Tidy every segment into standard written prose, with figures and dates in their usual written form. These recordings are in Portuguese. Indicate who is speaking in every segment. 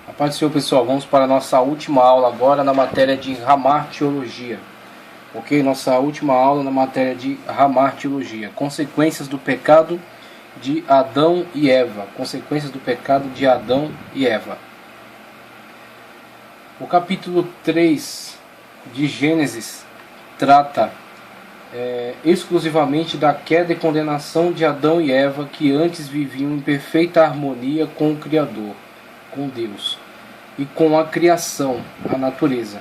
Speaker 1: A paz do Senhor, pessoal. Vamos para a nossa última aula agora na matéria de Hamartiologia. Ok? Nossa última aula na matéria de Hamartiologia. Consequências do pecado de Adão e Eva. Consequências do pecado de Adão e Eva. O capítulo 3 de Gênesis trata exclusivamente da queda e condenação de Adão e Eva, que antes viviam em perfeita harmonia com o Criador, com Deus e com a criação, a natureza.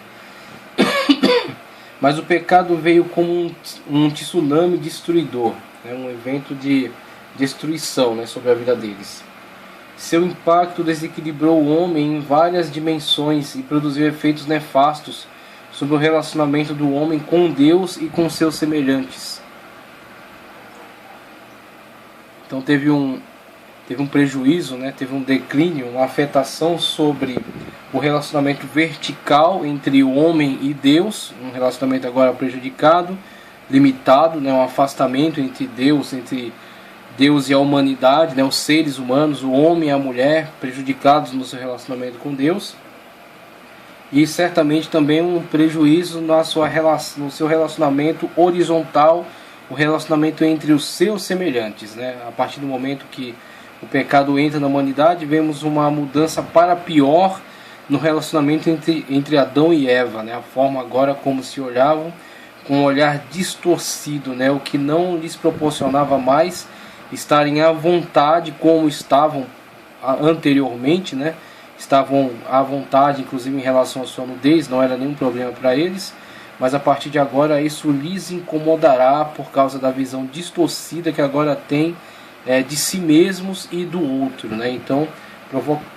Speaker 1: Mas o pecado veio como um tsunami destruidor, um evento de destruição, sobre a vida deles. Seu impacto desequilibrou o homem em várias dimensões e produziu efeitos nefastos sobre o relacionamento do homem com Deus e com seus semelhantes. Então teve um prejuízo, teve um declínio, uma afetação sobre o relacionamento vertical entre o homem e Deus, um relacionamento agora prejudicado, limitado, um afastamento entre Deus e a humanidade, os seres humanos, o homem e a mulher prejudicados no seu relacionamento com Deus. E certamente também um prejuízo no seu relacionamento horizontal, o relacionamento entre os seus semelhantes. A partir do momento que o pecado entra na humanidade, vemos uma mudança para pior no relacionamento entre Adão e Eva. A forma agora como se olhavam, com um olhar distorcido, o que não lhes proporcionava mais estarem à vontade como estavam anteriormente, estavam à vontade, inclusive em relação à sua nudez, não era nenhum problema para eles, mas a partir de agora isso lhes incomodará por causa da visão distorcida que agora tem de si mesmos e do outro. Então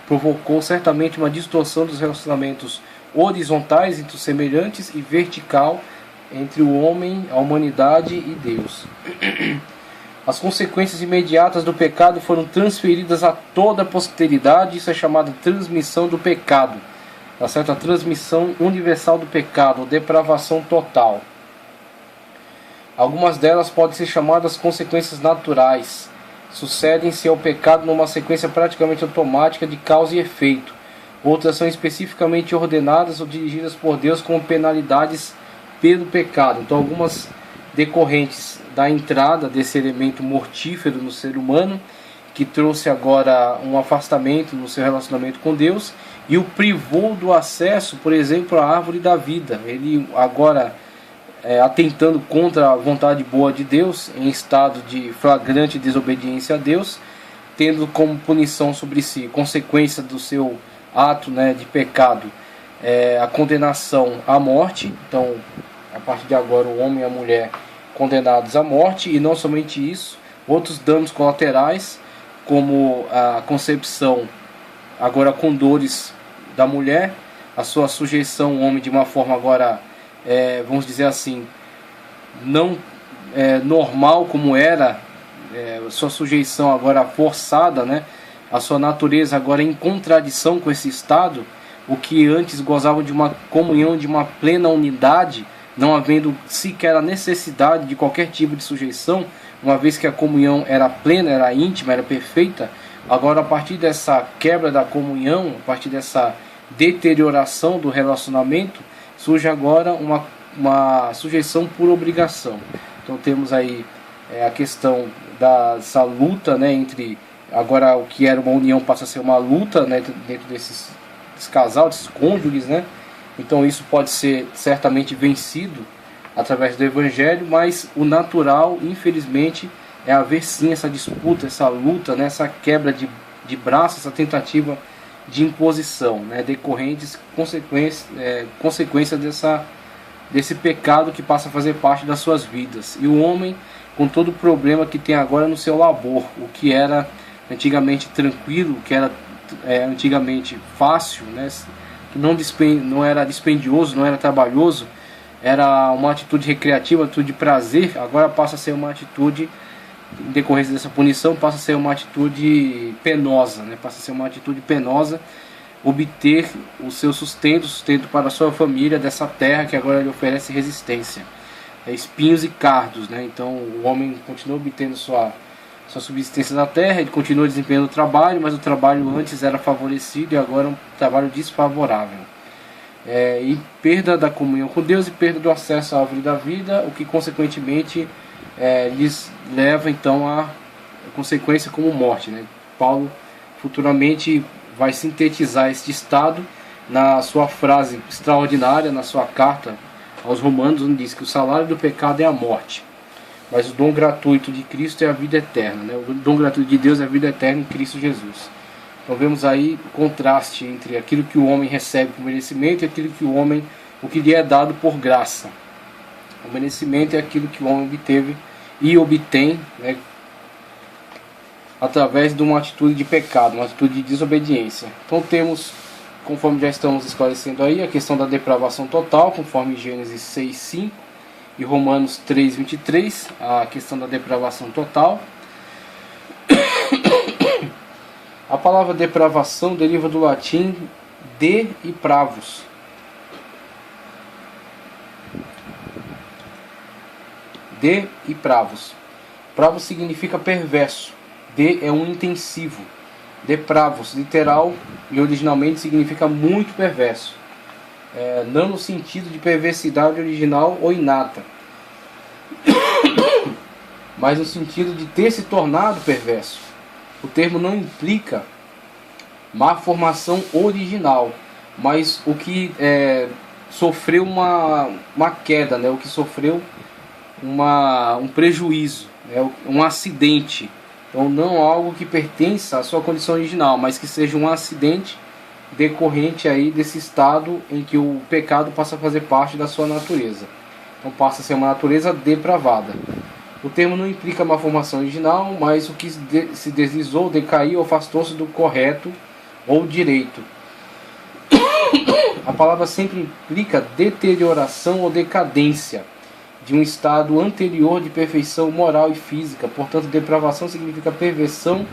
Speaker 1: provocou certamente uma distorção dos relacionamentos horizontais entre os semelhantes e vertical entre o homem, a humanidade e Deus. As consequências imediatas do pecado foram transferidas a toda a posteridade. Isso é chamado de transmissão do pecado, tá certo? A transmissão universal do pecado, ou depravação total. Algumas delas podem ser chamadas consequências naturais. Sucedem-se ao pecado numa sequência praticamente automática de causa e efeito. Outras são especificamente ordenadas ou dirigidas por Deus como penalidades pelo pecado. Então algumas decorrentes da entrada desse elemento mortífero no ser humano, que trouxe agora um afastamento no seu relacionamento com Deus e o privou do acesso, por exemplo, à árvore da vida. Ele agora, atentando contra a vontade boa de Deus, em estado de flagrante desobediência a Deus, tendo como punição sobre si, consequência do seu ato de pecado, a condenação à morte. Então, a partir de agora, o homem e a mulher condenados à morte, e não somente isso, outros danos colaterais, como a concepção agora com dores da mulher, a sua sujeição ao homem de uma forma agora, vamos dizer assim, não normal como era, sua sujeição agora forçada, a sua natureza agora em contradição com esse estado, o que antes gozava de uma comunhão, de uma plena unidade, não havendo sequer a necessidade de qualquer tipo de sujeição, uma vez que a comunhão era plena, era íntima, era perfeita. Agora, a partir dessa quebra da comunhão, a partir dessa deterioração do relacionamento, surge agora uma sujeição por obrigação. Então temos aí a questão dessa luta, entre agora o que era uma união passa a ser uma luta, dentro desse casal, desses cônjuges, Então isso pode ser certamente vencido através do Evangelho, mas o natural, infelizmente, é haver sim essa disputa, essa luta, essa quebra de braço, essa tentativa de imposição, decorrentes, consequência desse pecado que passa a fazer parte das suas vidas. E o homem, com todo o problema que tem agora no seu labor, o que era antigamente tranquilo, o que era antigamente fácil, não era dispendioso, não era trabalhoso, era uma atitude recreativa, uma atitude de prazer, agora passa a ser uma atitude, em decorrência dessa punição, passa a ser uma atitude penosa, passa a ser uma atitude penosa, obter o seu sustento para a sua família dessa terra que agora lhe oferece resistência, espinhos e cardos, Então o homem continua obtendo sua subsistência na terra. Ele continua desempenhando o trabalho, mas o trabalho antes era favorecido e agora é um trabalho desfavorável. E perda da comunhão com Deus e perda do acesso à árvore da vida, o que consequentemente lhes leva então a consequência como morte, né? Paulo futuramente vai sintetizar este estado na sua frase extraordinária, na sua carta aos Romanos, onde diz que o salário do pecado é a morte, mas o dom gratuito de Cristo é a vida eterna, né? O dom gratuito de Deus é a vida eterna em Cristo Jesus. Então vemos aí o contraste entre aquilo que o homem recebe por merecimento e aquilo que o que lhe é dado por graça. O merecimento é aquilo que o homem obteve e obtém, né, através de uma atitude de pecado, uma atitude de desobediência. Então temos, conforme já estamos esclarecendo aí, a questão da depravação total, conforme Gênesis 6:5 e Romanos 3:23, a questão da depravação total. A palavra depravação deriva do latim de e pravos. De e pravos. Pravos significa perverso. De é um intensivo. Depravos, literal e originalmente significa muito perverso. Não no sentido de perversidade original ou inata, mas no sentido de ter se tornado perverso. O termo não implica má formação original, mas o que sofreu uma queda, né? O que sofreu um prejuízo, né? Um acidente. Então não algo que pertença à sua condição original, mas que seja um acidente decorrente aí desse estado em que o pecado passa a fazer parte da sua natureza. Então passa a ser uma natureza depravada. O termo não implica uma formação original, mas o que se deslizou, decaiu, afastou-se do correto ou direito. A palavra sempre implica deterioração ou decadência de um estado anterior de perfeição moral e física. Portanto, depravação significa perversão,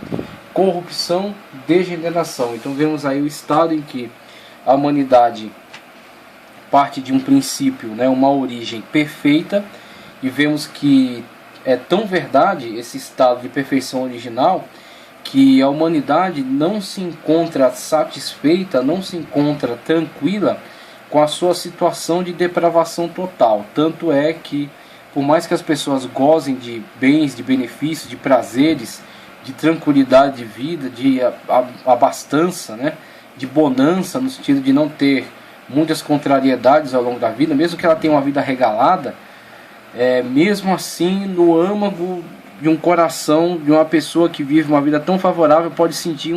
Speaker 1: corrupção, degeneração. Então vemos aí o estado em que a humanidade parte de um princípio, né, uma origem perfeita, e vemos que é tão verdade esse estado de perfeição original que a humanidade não se encontra satisfeita, não se encontra tranquila com a sua situação de depravação total. Tanto é que, por mais que as pessoas gozem de bens, de benefícios, de prazeres, de tranquilidade de vida, de abastança, né, de bonança, no sentido de não ter muitas contrariedades ao longo da vida, mesmo que ela tenha uma vida regalada, mesmo assim, no âmago de um coração de uma pessoa que vive uma vida tão favorável, pode surgir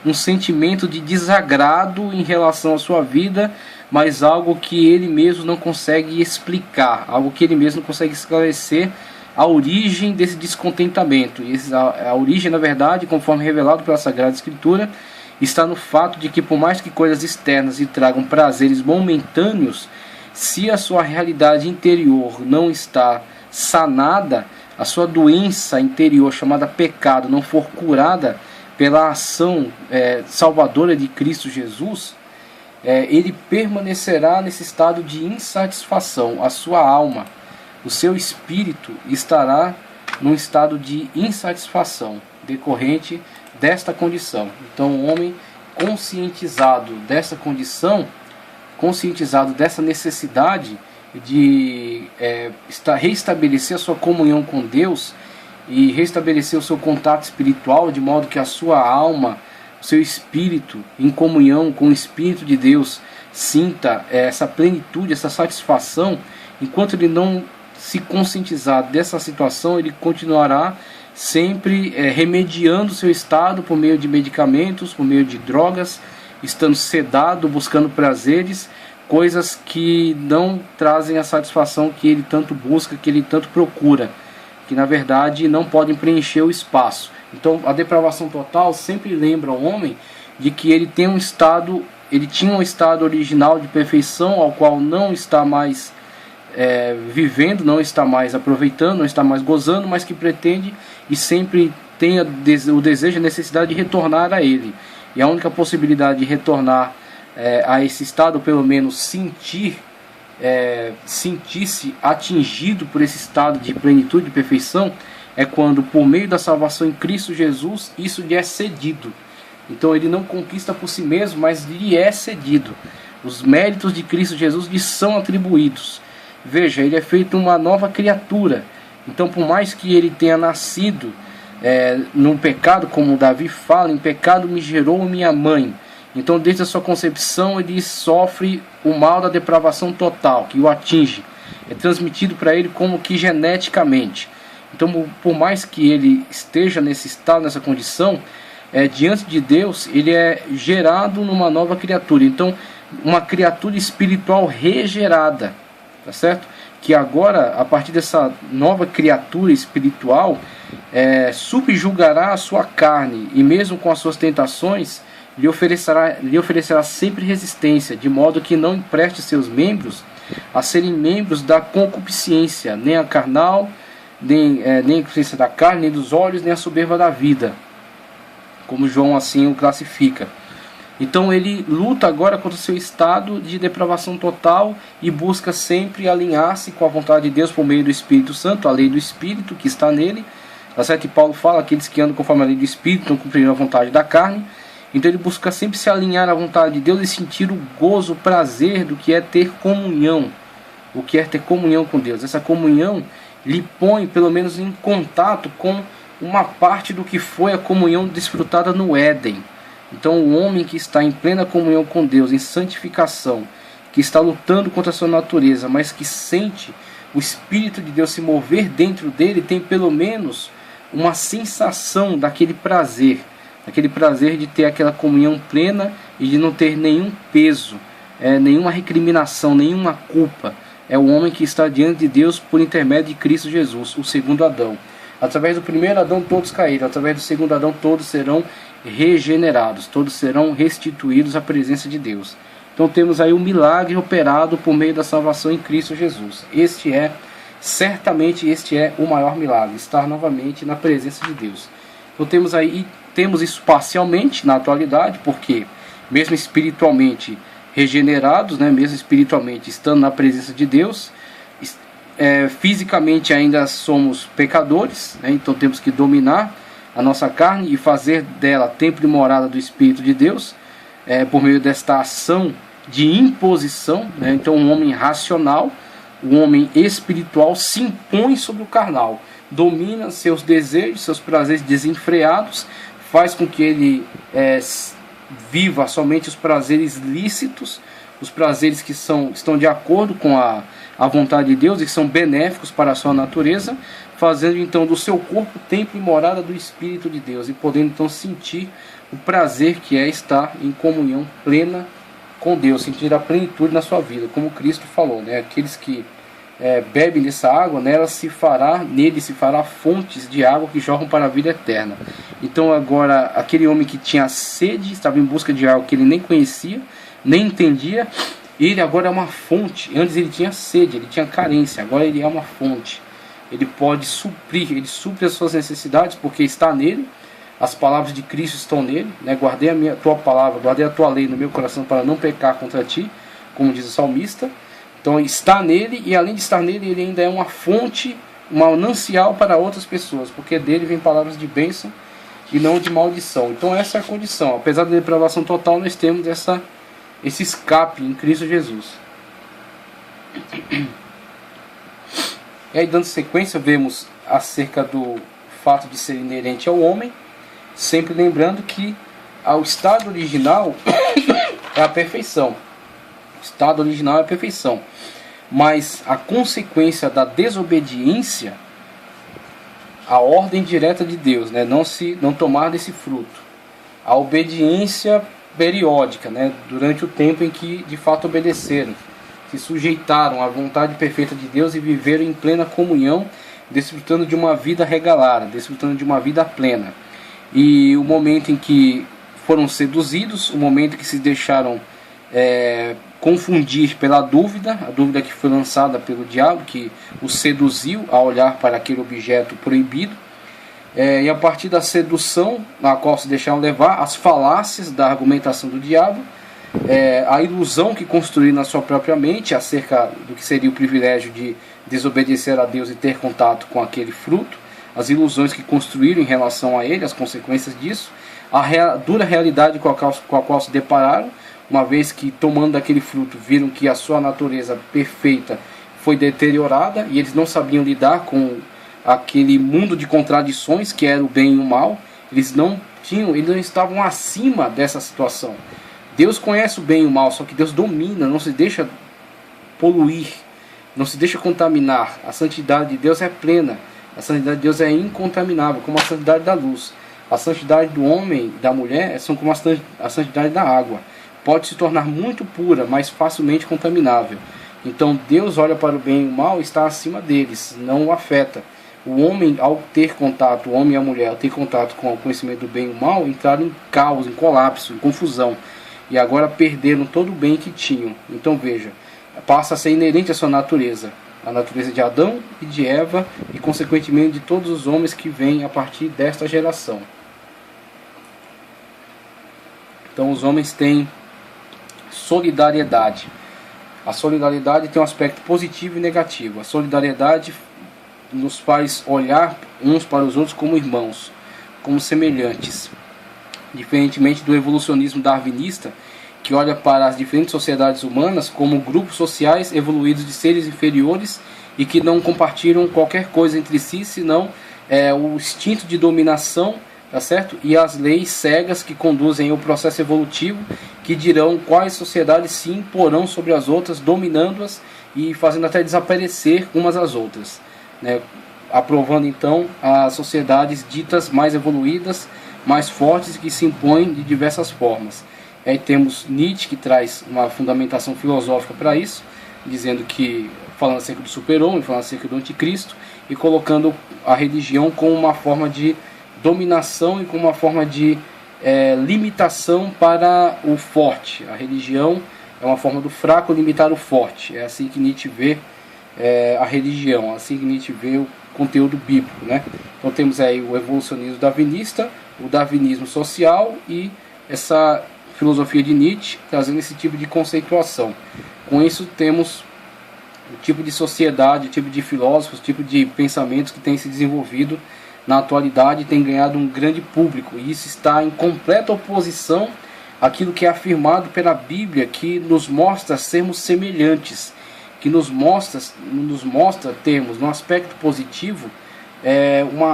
Speaker 1: um sentimento de desagrado em relação à sua vida, mas algo que ele mesmo não consegue explicar, algo que ele mesmo não consegue esclarecer a origem desse descontentamento. E a origem, na verdade, conforme revelado pela Sagrada Escritura, está no fato de que, por mais que coisas externas lhe tragam prazeres momentâneos, se a sua realidade interior não está sanada, a sua doença interior chamada pecado não for curada pela ação salvadora de Cristo Jesus, ele permanecerá nesse estado de insatisfação. A sua alma, o seu espírito estará num estado de insatisfação decorrente desta condição. Então o homem conscientizado dessa condição, conscientizado dessa necessidade de reestabelecer a sua comunhão com Deus e restabelecer o seu contato espiritual, de modo que a sua alma, o seu espírito, em comunhão com o Espírito de Deus, sinta essa plenitude, essa satisfação. Enquanto ele não se conscientizar dessa situação, ele continuará sempre remediando o seu estado por meio de medicamentos, por meio de drogas, estando sedado, buscando prazeres, coisas que não trazem a satisfação que ele tanto busca, que ele tanto procura, que na verdade não podem preencher o espaço. Então a depravação total sempre lembra ao homem de que ele tinha um estado original de perfeição, ao qual não está mais vivendo, não está mais aproveitando, não está mais gozando, mas que pretende e sempre tem o desejo, a necessidade de retornar a ele. E a única possibilidade de retornar a esse estado, ou pelo menos sentir-se atingido por esse estado de plenitude, de perfeição, é quando, por meio da salvação em Cristo Jesus, isso lhe é cedido. Então ele não conquista por si mesmo, mas lhe é cedido. Os méritos de Cristo Jesus lhe são atribuídos. Veja, ele é feito uma nova criatura. Então, por mais que ele tenha nascido num pecado, como Davi fala, em pecado me gerou minha mãe. Então, desde a sua concepção, ele sofre o mal da depravação total, que o atinge. É transmitido para ele como que geneticamente. Então, por mais que ele esteja nesse estado, nessa condição, diante de Deus, ele é gerado numa nova criatura. Então, uma criatura espiritual regerada, tá certo? Que agora, a partir dessa nova criatura espiritual, subjugará a sua carne, e mesmo com as suas tentações, lhe oferecerá sempre resistência, de modo que não empreste seus membros a serem membros da concupiscência, nem a carnal, nem a concupiscência da carne, nem dos olhos, nem a soberba da vida, como João assim o classifica. Então ele luta agora contra o seu estado de depravação total e busca sempre alinhar-se com a vontade de Deus por meio do Espírito Santo, a lei do Espírito que está nele. Tá certo? E Paulo fala, aqueles que andam conforme a lei do Espírito estão cumprindo a vontade da carne. Então ele busca sempre se alinhar à vontade de Deus e sentir o gozo, o prazer do que é ter comunhão. O que é ter comunhão com Deus. Essa comunhão lhe põe pelo menos em contato com uma parte do que foi a comunhão desfrutada no Éden. Então o homem que está em plena comunhão com Deus, em santificação, que está lutando contra a sua natureza, mas que sente o Espírito de Deus se mover dentro dele, tem pelo menos uma sensação daquele prazer de ter aquela comunhão plena e de não ter nenhum peso, nenhuma recriminação, nenhuma culpa. É o homem que está diante de Deus por intermédio de Cristo Jesus, o segundo Adão. Através do primeiro Adão todos caíram, através do segundo Adão todos serão regenerados, todos serão restituídos à presença de Deus. Então temos aí o milagre operado por meio da salvação em Cristo Jesus. Certamente este é o maior milagre, estar novamente na presença de Deus. Então temos isso parcialmente na atualidade, porque mesmo espiritualmente regenerados, mesmo espiritualmente estando na presença de Deus, fisicamente ainda somos pecadores, então temos que dominar a nossa carne e fazer dela templo e morada do Espírito de Deus, por meio desta ação de imposição. Então um homem racional, um homem espiritual se impõe sobre o carnal, domina seus desejos, seus prazeres desenfreados, faz com que ele viva somente os prazeres lícitos, os prazeres que estão de acordo com a vontade de Deus e que são benéficos para a sua natureza, fazendo então do seu corpo templo e morada do Espírito de Deus, e podendo então sentir o prazer que é estar em comunhão plena com Deus, sentir a plenitude na sua vida, como Cristo falou, aqueles que bebem dessa água, nele se fará fontes de água que jorram para a vida eterna. Então agora, aquele homem que tinha sede, estava em busca de algo que ele nem conhecia, nem entendia, ele agora é uma fonte. Antes ele tinha sede, ele tinha carência, agora ele é uma fonte. Ele pode suprir, ele supre as suas necessidades, porque está nele, as palavras de Cristo estão nele, Guardei a tua palavra, guardei a tua lei no meu coração para não pecar contra ti, como diz o salmista. Então está nele, e além de estar nele, ele ainda é uma fonte, uma manancial para outras pessoas, porque dele vem palavras de bênção e não de maldição. Então essa é a condição. Apesar da depravação total, nós temos esse escape em Cristo Jesus. E aí, dando sequência, vemos acerca do fato de ser inerente ao homem, sempre lembrando que o estado original é a perfeição. O estado original é a perfeição. Mas a consequência da desobediência, a ordem direta de Deus, não tomar desse fruto. A obediência periódica, durante o tempo em que de fato obedeceram, se sujeitaram à vontade perfeita de Deus e viveram em plena comunhão, desfrutando de uma vida regalada, desfrutando de uma vida plena. E o momento em que foram seduzidos, o momento em que se deixaram confundir pela dúvida, a dúvida que foi lançada pelo diabo, que os seduziu a olhar para aquele objeto proibido, e a partir da sedução na qual se deixaram levar, as falácias da argumentação do diabo, a ilusão que construíram na sua própria mente acerca do que seria o privilégio de desobedecer a Deus e ter contato com aquele fruto, as ilusões que construíram em relação a ele, as consequências disso, a dura realidade com a qual se depararam, uma vez que, tomando daquele fruto, viram que a sua natureza perfeita foi deteriorada e eles não sabiam lidar com aquele mundo de contradições que era o bem e o mal. Eles não estavam acima dessa situação. Deus conhece o bem e o mal, só que Deus domina, não se deixa poluir, não se deixa contaminar. A santidade de Deus é plena, a santidade de Deus é incontaminável, como a santidade da luz. A santidade do homem e da mulher são como a santidade da água. Pode se tornar muito pura, mas facilmente contaminável. Então Deus olha para o bem e o mal e está acima deles, não o afeta. O homem, ao ter contato, o homem e a mulher, ao ter contato com o conhecimento do bem e o mal, entraram em caos, em colapso, em confusão. E agora perderam todo o bem que tinham. Então veja, passa a ser inerente à sua natureza. A natureza de Adão e de Eva e consequentemente de todos os homens que vêm a partir desta geração. Então os homens têm solidariedade. A solidariedade tem um aspecto positivo e negativo. A solidariedade nos faz olhar uns para os outros como irmãos, como semelhantes. Diferentemente do evolucionismo darwinista, que olha para as diferentes sociedades humanas como grupos sociais evoluídos de seres inferiores e que não compartilham qualquer coisa entre si, senão o instinto de dominação, tá certo? E as leis cegas que conduzem o processo evolutivo, que dirão quais sociedades se imporão sobre as outras, dominando-as e fazendo até desaparecer umas às outras, né? Aprovando então as sociedades ditas mais evoluídas, mais fortes e que se impõem de diversas formas. Aí temos Nietzsche, que traz uma fundamentação filosófica para isso, dizendo que, falando acerca do super-homem, falando acerca do anticristo, e colocando a religião como uma forma de dominação e como uma forma de limitação para o forte. A religião é uma forma do fraco limitar o forte. É assim que Nietzsche vê a religião, assim que Nietzsche vê o conteúdo bíblico, né? Então temos aí o evolucionismo darwinista, o darwinismo social e essa filosofia de Nietzsche trazendo esse tipo de conceituação. Com isso temos o tipo de sociedade, o tipo de filósofos, o tipo de pensamentos que tem se desenvolvido na atualidade e tem ganhado um grande público. E isso está em completa oposição àquilo que é afirmado pela Bíblia, que nos mostra sermos semelhantes, que nos mostra termos, no aspecto positivo,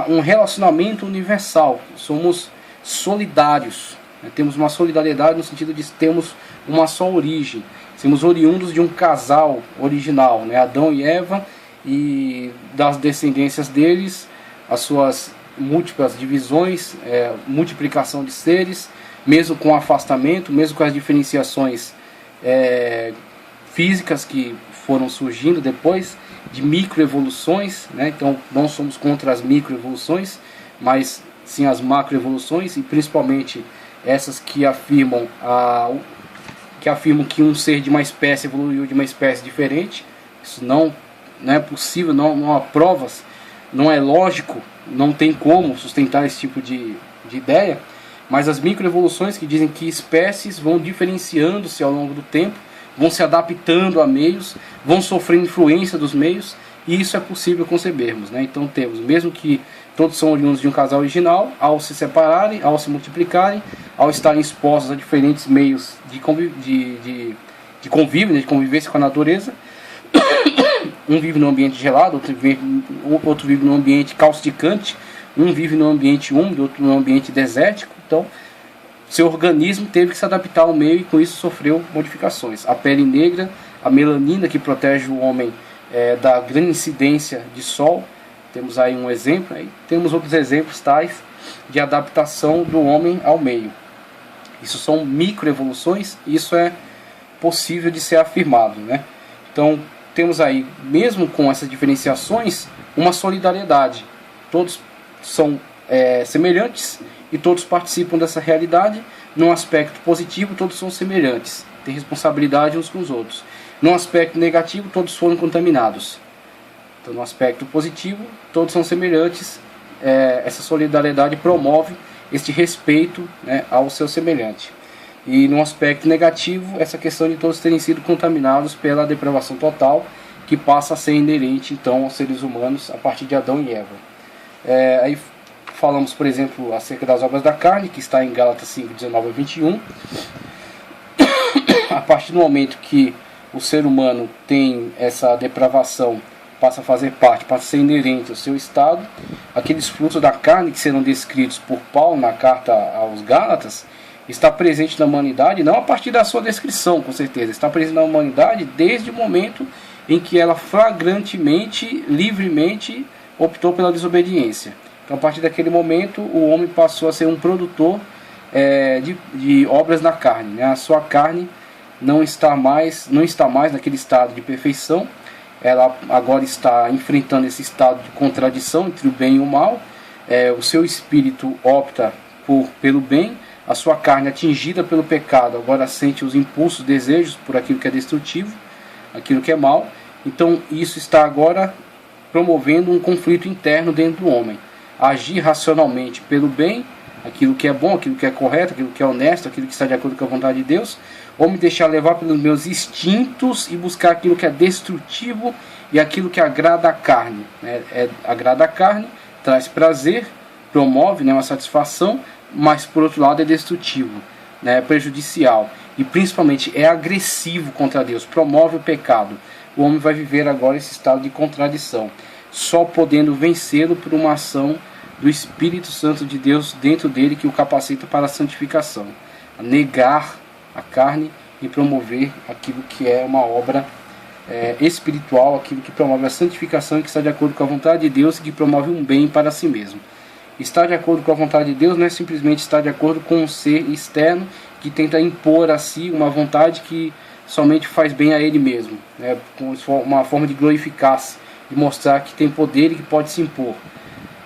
Speaker 1: um relacionamento universal. Somos solidários, né? Temos uma solidariedade no sentido de termos uma só origem. Somos oriundos de um casal original, né? Adão e Eva, e das descendências deles, as suas múltiplas divisões, multiplicação de seres, mesmo com afastamento, mesmo com as diferenciações físicas que foram surgindo depois, de microevoluções, né? Então não somos contra as microevoluções, mas sim as macroevoluções, e principalmente essas que afirmam que um ser de uma espécie evoluiu de uma espécie diferente. Isso não é possível, não há provas, não é lógico, não tem como sustentar esse tipo de ideia. Mas as microevoluções, que dizem que espécies vão diferenciando-se ao longo do tempo, vão se adaptando a meios, vão sofrendo influência dos meios, e isso é possível concebermos, né? Então temos, mesmo que todos são oriundos de um casal original, ao se separarem, ao se multiplicarem, ao estarem expostos a diferentes meios de convívio, né, de convivência com a natureza, um vive num ambiente gelado, outro vive num ambiente causticante, um vive num ambiente úmido, outro num ambiente desértico. Então seu organismo teve que se adaptar ao meio e com isso sofreu modificações. A pele negra, a melanina que protege o homem da grande incidência de sol, temos aí um exemplo, aí temos outros exemplos tais de adaptação do homem ao meio. Isso são microevoluções, e isso é possível de ser afirmado, né? Então temos aí, mesmo com essas diferenciações, uma solidariedade. Todos são semelhantes e todos participam dessa realidade. Num aspecto positivo, todos são semelhantes, têm responsabilidade uns com os outros. Num aspecto negativo, todos foram contaminados. Então, no aspecto positivo, todos são semelhantes. Essa solidariedade promove este respeito, né, ao seu semelhante. E no aspecto negativo, essa questão de todos terem sido contaminados pela depravação total, que passa a ser inerente então aos seres humanos a partir de Adão e Eva. Aí falamos, por exemplo, acerca das obras da carne, que está em Gálatas 5, 19 a 21. A partir do momento que o ser humano tem essa depravação, passa a fazer parte, passa a ser inerente ao seu estado, aqueles frutos da carne que serão descritos por Paulo na carta aos Gálatas, está presente na humanidade, não a partir da sua descrição, com certeza, está presente na humanidade desde o momento em que ela flagrantemente, livremente optou pela desobediência. Então, a partir daquele momento, o homem passou a ser um produtor de obras na carne, né? A sua carne não está mais naquele estado de perfeição, ela agora está enfrentando esse estado de contradição entre o bem e o mal. O seu espírito opta pelo bem, a sua carne atingida pelo pecado agora sente os impulsos, desejos por aquilo que é destrutivo, aquilo que é mal. Então isso está agora promovendo um conflito interno dentro do homem. Agir racionalmente pelo bem, aquilo que é bom, aquilo que é correto, aquilo que é honesto, aquilo que está de acordo com a vontade de Deus, ou me deixar levar pelos meus instintos e buscar aquilo que é destrutivo e aquilo que agrada a carne. Agrada a carne, traz prazer, promove, uma satisfação, mas por outro lado é destrutivo, é prejudicial e principalmente é agressivo contra Deus, promove o pecado. O homem vai viver agora esse estado de contradição, só podendo vencê-lo por uma ação do Espírito Santo de Deus dentro dele, que o capacita para a santificação, a negar a carne e promover aquilo que é uma obra espiritual, aquilo que promove a santificação e que está de acordo com a vontade de Deus e que promove um bem para si mesmo. Estar de acordo com a vontade de Deus não é simplesmente estar de acordo com um ser externo que tenta impor a si uma vontade que somente faz bem a ele mesmo, com uma forma de glorificar-se, de mostrar que tem poder e que pode se impor.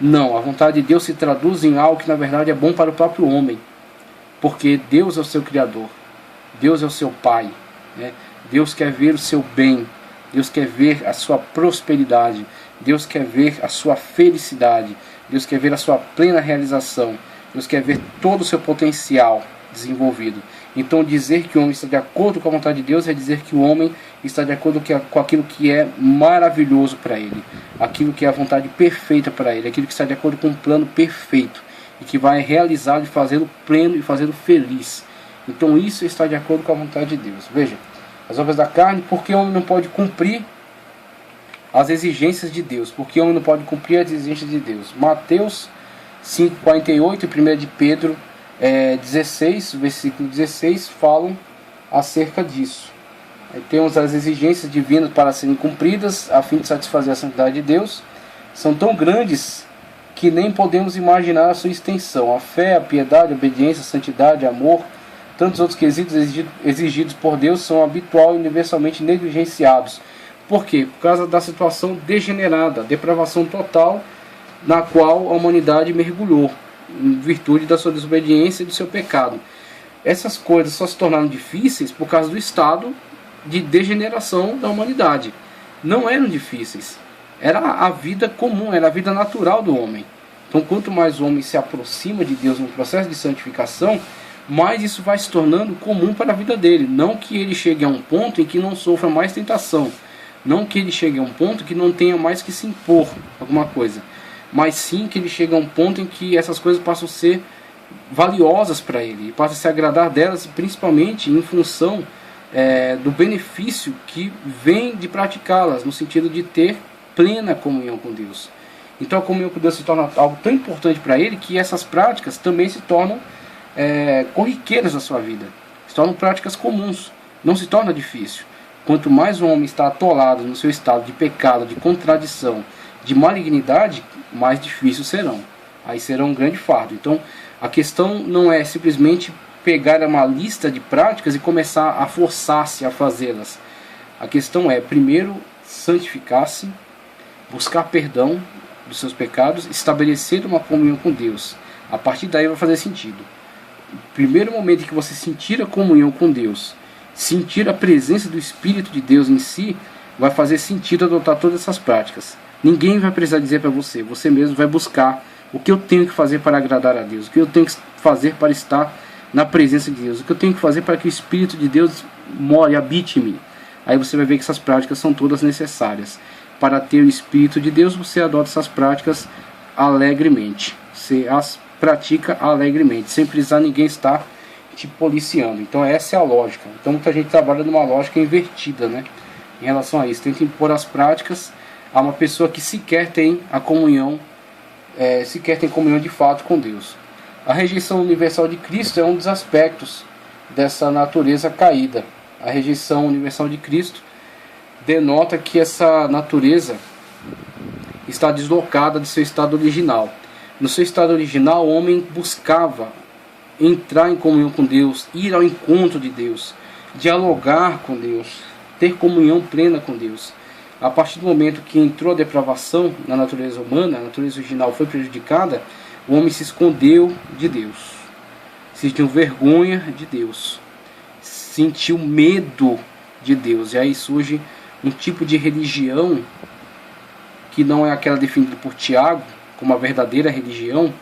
Speaker 1: Não, a vontade de Deus se traduz em algo que na verdade é bom para o próprio homem, porque Deus é o seu Criador, Deus é o seu Pai, Deus quer ver o seu bem, Deus quer ver a sua prosperidade, Deus quer ver a sua felicidade, Deus quer ver a sua plena realização, Deus quer ver todo o seu potencial desenvolvido. Então dizer que o homem está de acordo com a vontade de Deus é dizer que o homem está de acordo com aquilo que é maravilhoso para ele, aquilo que é a vontade perfeita para ele, aquilo que está de acordo com um plano perfeito e que vai realizá-lo e fazê-lo pleno e fazê-lo feliz. Então isso está de acordo com a vontade de Deus. Veja, as obras da carne, porque o homem não pode cumprir as exigências de Deus, porque o homem não pode cumprir as exigências de Deus. Mateus 5,48 e 1 de Pedro 16, versículo 16, falam acerca disso. Temos as exigências divinas para serem cumpridas, a fim de satisfazer a santidade de Deus. São tão grandes que nem podemos imaginar a sua extensão. A fé, a piedade, a obediência, a santidade, amor, tantos outros quesitos exigidos por Deus são habitual e universalmente negligenciados. Por quê? Por causa da situação degenerada, depravação total na qual a humanidade mergulhou, em virtude da sua desobediência e do seu pecado. Essas coisas só se tornaram difíceis por causa do estado de degeneração da humanidade. Não eram difíceis, era a vida comum, era a vida natural do homem. Então quanto mais o homem se aproxima de Deus no processo de santificação, mais isso vai se tornando comum para a vida dele. Não que ele chegue a um ponto em que não sofra mais tentação, não que ele chegue a um ponto que não tenha mais que se impor alguma coisa, mas sim que ele chegue a um ponto em que essas coisas passam a ser valiosas para ele, e passa a se agradar delas, principalmente em função do benefício que vem de praticá-las, no sentido de ter plena comunhão com Deus. Então a comunhão com Deus se torna algo tão importante para ele que essas práticas também se tornam corriqueiras na sua vida, se tornam práticas comuns, não se torna difícil. Quanto mais o homem está atolado no seu estado de pecado, de contradição, de malignidade, mais difíceis serão. Aí será um grande fardo. Então a questão não é simplesmente pegar uma lista de práticas e começar a forçar-se a fazê-las. A questão é, primeiro, santificar-se, buscar perdão dos seus pecados, estabelecer uma comunhão com Deus. A partir daí vai fazer sentido. O primeiro momento em que você sentir a comunhão com Deus, sentir a presença do Espírito de Deus em si, vai fazer sentido adotar todas essas práticas. Ninguém vai precisar dizer para você, você mesmo vai buscar o que eu tenho que fazer para agradar a Deus, o que eu tenho que fazer para estar na presença de Deus, o que eu tenho que fazer para que o Espírito de Deus more, habite em mim. Aí você vai ver que essas práticas são todas necessárias. Para ter o Espírito de Deus, você adota essas práticas alegremente. Você as pratica alegremente, sem precisar ninguém estar te policiando. Então essa é a lógica. Então muita gente trabalha numa lógica invertida, né? Em relação a isso, tenta impor as práticas a uma pessoa que sequer tem a comunhão, sequer tem comunhão de fato com Deus. A rejeição universal de Cristo é um dos aspectos dessa natureza caída. A rejeição universal de Cristo denota que essa natureza está deslocada de seu estado original. No seu estado original, o homem buscava entrar em comunhão com Deus, ir ao encontro de Deus, dialogar com Deus, ter comunhão plena com Deus. A partir do momento que entrou a depravação na natureza humana, a natureza original foi prejudicada, o homem se escondeu de Deus, sentiu vergonha de Deus, sentiu medo de Deus. E aí surge um tipo de religião que não é aquela definida por Tiago como a verdadeira religião.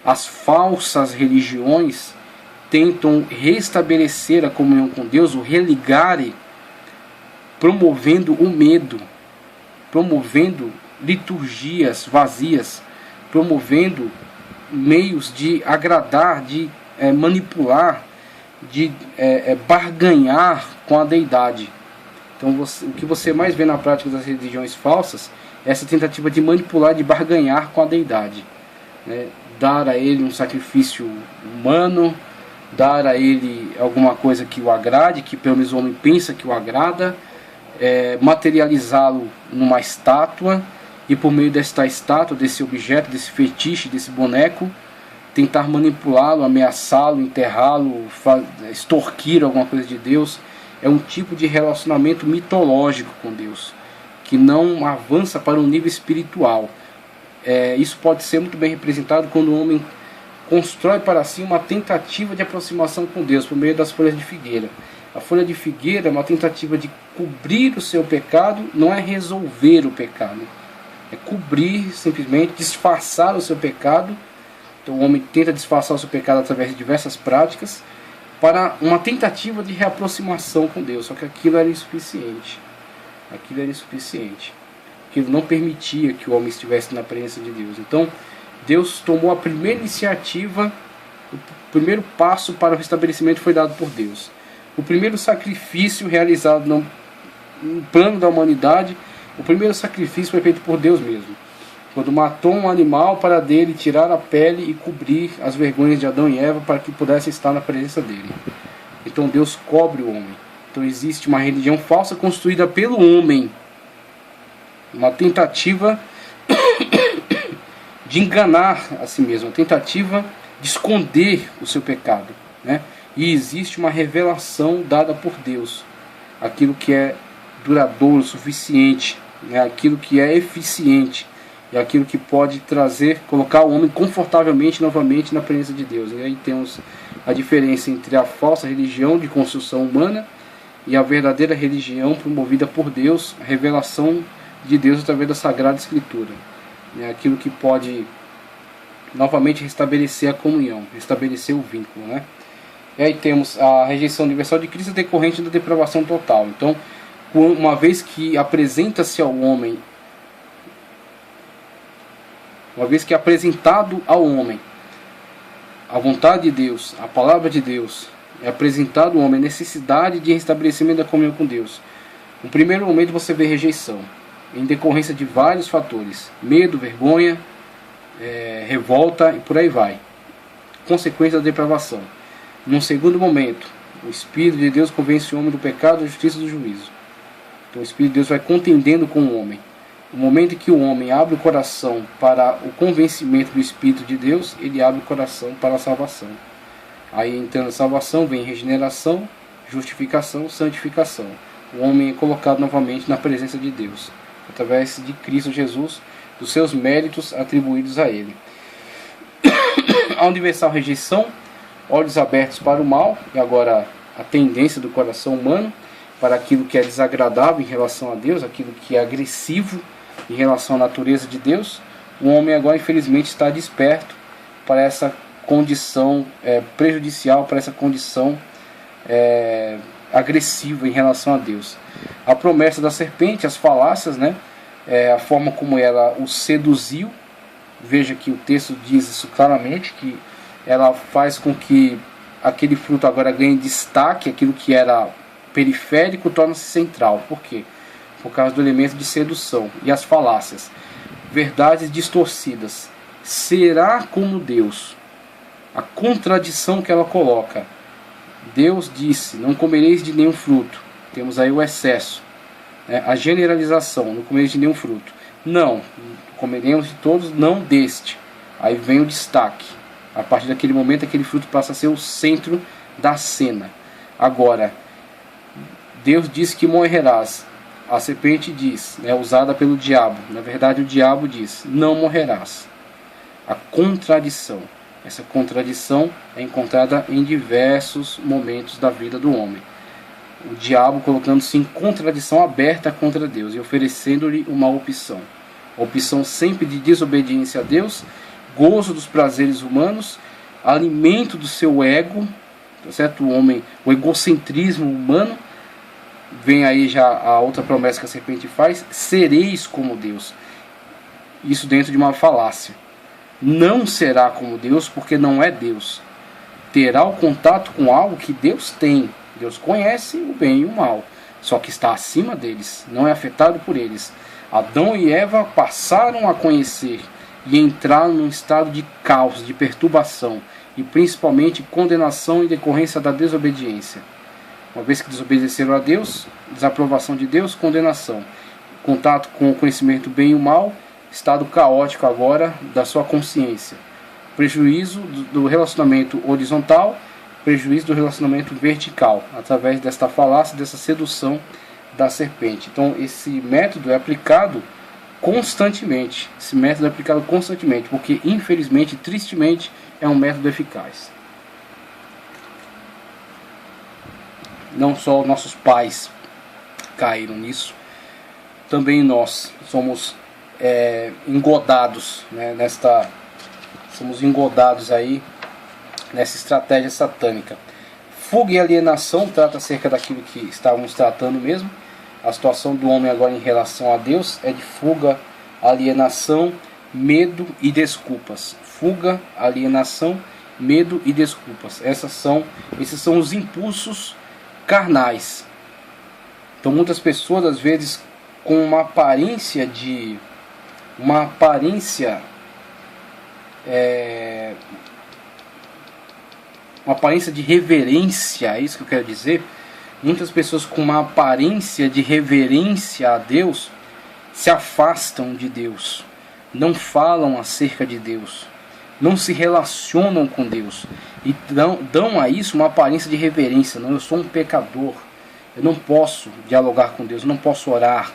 Speaker 1: As falsas religiões tentam restabelecer a comunhão com Deus, o religare, promovendo o medo, promovendo liturgias vazias, promovendo meios de agradar, de manipular, de barganhar com a deidade. Então o que você mais vê na prática das religiões falsas é essa tentativa de manipular, de barganhar com a deidade, né? Dar a ele um sacrifício humano, dar a ele alguma coisa que o agrade, que pelo menos o homem pensa que o agrada, materializá-lo numa estátua, e por meio desta estátua, desse objeto, desse fetiche, desse boneco, tentar manipulá-lo, ameaçá-lo, enterrá-lo, extorquir alguma coisa de Deus. É um tipo de relacionamento mitológico com Deus, que não avança para um nível espiritual. Isso pode ser muito bem representado quando o homem constrói para si uma tentativa de aproximação com Deus por meio das folhas de figueira. A folha de figueira é uma tentativa de cobrir o seu pecado, não é resolver o pecado. É cobrir, simplesmente, disfarçar o seu pecado. Então o homem tenta disfarçar o seu pecado através de diversas práticas para uma tentativa de reaproximação com Deus. Só que aquilo era insuficiente. Aquilo não permitia que o homem estivesse na presença de Deus. Então Deus tomou a primeira iniciativa, o primeiro passo para o restabelecimento foi dado por Deus. O primeiro sacrifício realizado no plano da humanidade, o primeiro sacrifício foi feito por Deus mesmo, quando matou um animal para dele tirar a pele e cobrir as vergonhas de Adão e Eva para que pudessem estar na presença dele. Então Deus cobre o homem. Então existe uma religião falsa construída pelo homem, uma tentativa de enganar a si mesmo, uma tentativa de esconder o seu pecado, né? E existe uma revelação dada por Deus, aquilo que é duradouro, suficiente, né? Aquilo que é eficiente, e aquilo que pode colocar o homem confortavelmente novamente na presença de Deus. E aí temos a diferença entre a falsa religião de construção humana e a verdadeira religião promovida por Deus, a revelação de Deus através da Sagrada Escritura. É aquilo que pode novamente restabelecer a comunhão, restabelecer o vínculo, né? E aí temos a rejeição universal de Cristo decorrente da depravação total. Então, uma vez que apresenta-se ao homem, uma vez que é apresentado ao homem a vontade de Deus, a palavra de Deus, é apresentado ao homem a necessidade de restabelecimento da comunhão com Deus. No primeiro momento você vê rejeição, em decorrência de vários fatores: medo, vergonha, revolta e por aí vai, consequência da depravação. Num segundo momento, o Espírito de Deus convence o homem do pecado, da justiça e do juízo. Então o Espírito de Deus vai contendendo com o homem. No momento em que o homem abre o coração para o convencimento do Espírito de Deus, ele abre o coração para a salvação. Aí entrando a salvação, vem regeneração, justificação, santificação. O homem é colocado novamente na presença de Deus, através de Cristo Jesus, dos seus méritos atribuídos a ele. A universal rejeição, olhos abertos para o mal, e agora a tendência do coração humano para aquilo que é desagradável em relação a Deus, aquilo que é agressivo em relação à natureza de Deus. O homem agora infelizmente está desperto para essa condição prejudicial, para essa condição agressiva em relação a Deus. A promessa da serpente, as falácias, né? A forma como ela o seduziu, Veja que o texto diz isso claramente, que ela faz com que aquele fruto agora ganhe destaque, aquilo que era periférico torna-se central. Por quê? Por causa do elemento de sedução e as falácias, verdades distorcidas. Será como Deus? A contradição que ela coloca. Deus disse, não comereis de nenhum fruto. Temos aí o excesso, né? A generalização, não comereis de nenhum fruto. Não, comeremos de todos, não deste. Aí vem o destaque. A partir daquele momento, aquele fruto passa a ser o centro da cena. Agora, Deus diz que morrerás. A serpente diz, usada pelo diabo. Na verdade, o diabo diz, não morrerás. A contradição. Essa contradição é encontrada em diversos momentos da vida do homem. O diabo colocando-se em contradição aberta contra Deus e oferecendo-lhe uma opção. A opção sempre de desobediência a Deus, gozo dos prazeres humanos, alimento do seu ego, certo? O homem, o egocentrismo humano. Vem aí já a outra promessa que a serpente faz: sereis como Deus. Isso dentro de uma falácia. Não será como Deus, porque não é Deus. Terá o contato com algo que Deus tem. Deus conhece o bem e o mal, só que está acima deles, não é afetado por eles. Adão e Eva passaram a conhecer e entraram num estado de caos, de perturbação e principalmente condenação em decorrência da desobediência. Uma vez que desobedeceram a Deus, desaprovação de Deus, condenação. Contato com o conhecimento do bem e o mal, estado caótico agora da sua consciência. Prejuízo do relacionamento horizontal, prejuízo do relacionamento vertical, através desta falácia, dessa sedução da serpente. Então esse método é aplicado constantemente. Esse método é aplicado constantemente, porque infelizmente, tristemente, é um método eficaz. Não só nossos pais caíram nisso, também nós somos engodados, né, somos engodados aí nessa estratégia satânica. Fuga e alienação trata acerca daquilo que estávamos tratando mesmo. A situação do homem agora em relação a Deus é de fuga, alienação, medo e desculpas. Fuga, alienação, medo e desculpas. Esses são os impulsos carnais. Então muitas pessoas às vezes com uma aparência de reverência, é isso que eu quero dizer. Muitas pessoas com uma aparência de reverência a Deus se afastam de Deus, não falam acerca de Deus, não se relacionam com Deus e dão a isso uma aparência de reverência. Não, eu sou um pecador, eu não posso dialogar com Deus, eu não posso orar,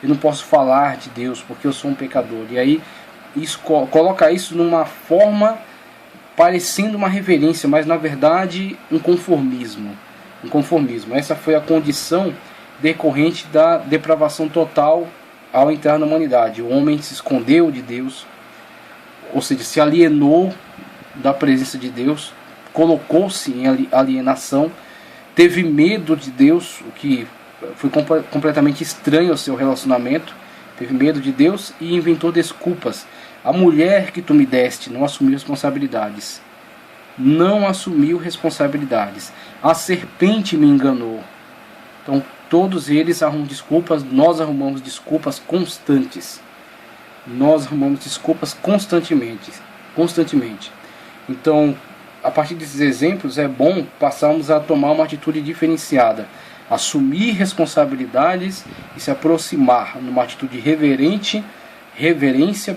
Speaker 1: eu não posso falar de Deus porque eu sou um pecador. E aí isso coloca isso numa forma parecendo uma reverência, mas na verdade um conformismo. Essa foi a condição decorrente da depravação total ao entrar na humanidade. O homem se escondeu de Deus, ou seja, se alienou da presença de Deus, colocou-se em alienação, teve medo de Deus, o que foi completamente estranho ao seu relacionamento, teve medo de Deus e inventou desculpas. A mulher que tu me deste não assumiu responsabilidades. Não assumiu responsabilidades. A serpente me enganou. Então todos eles arrumam desculpas, nós arrumamos desculpas constantes. Nós arrumamos desculpas constantemente. Então, a partir desses exemplos, é bom passarmos a tomar uma atitude diferenciada. Assumir responsabilidades e se aproximar numa atitude reverência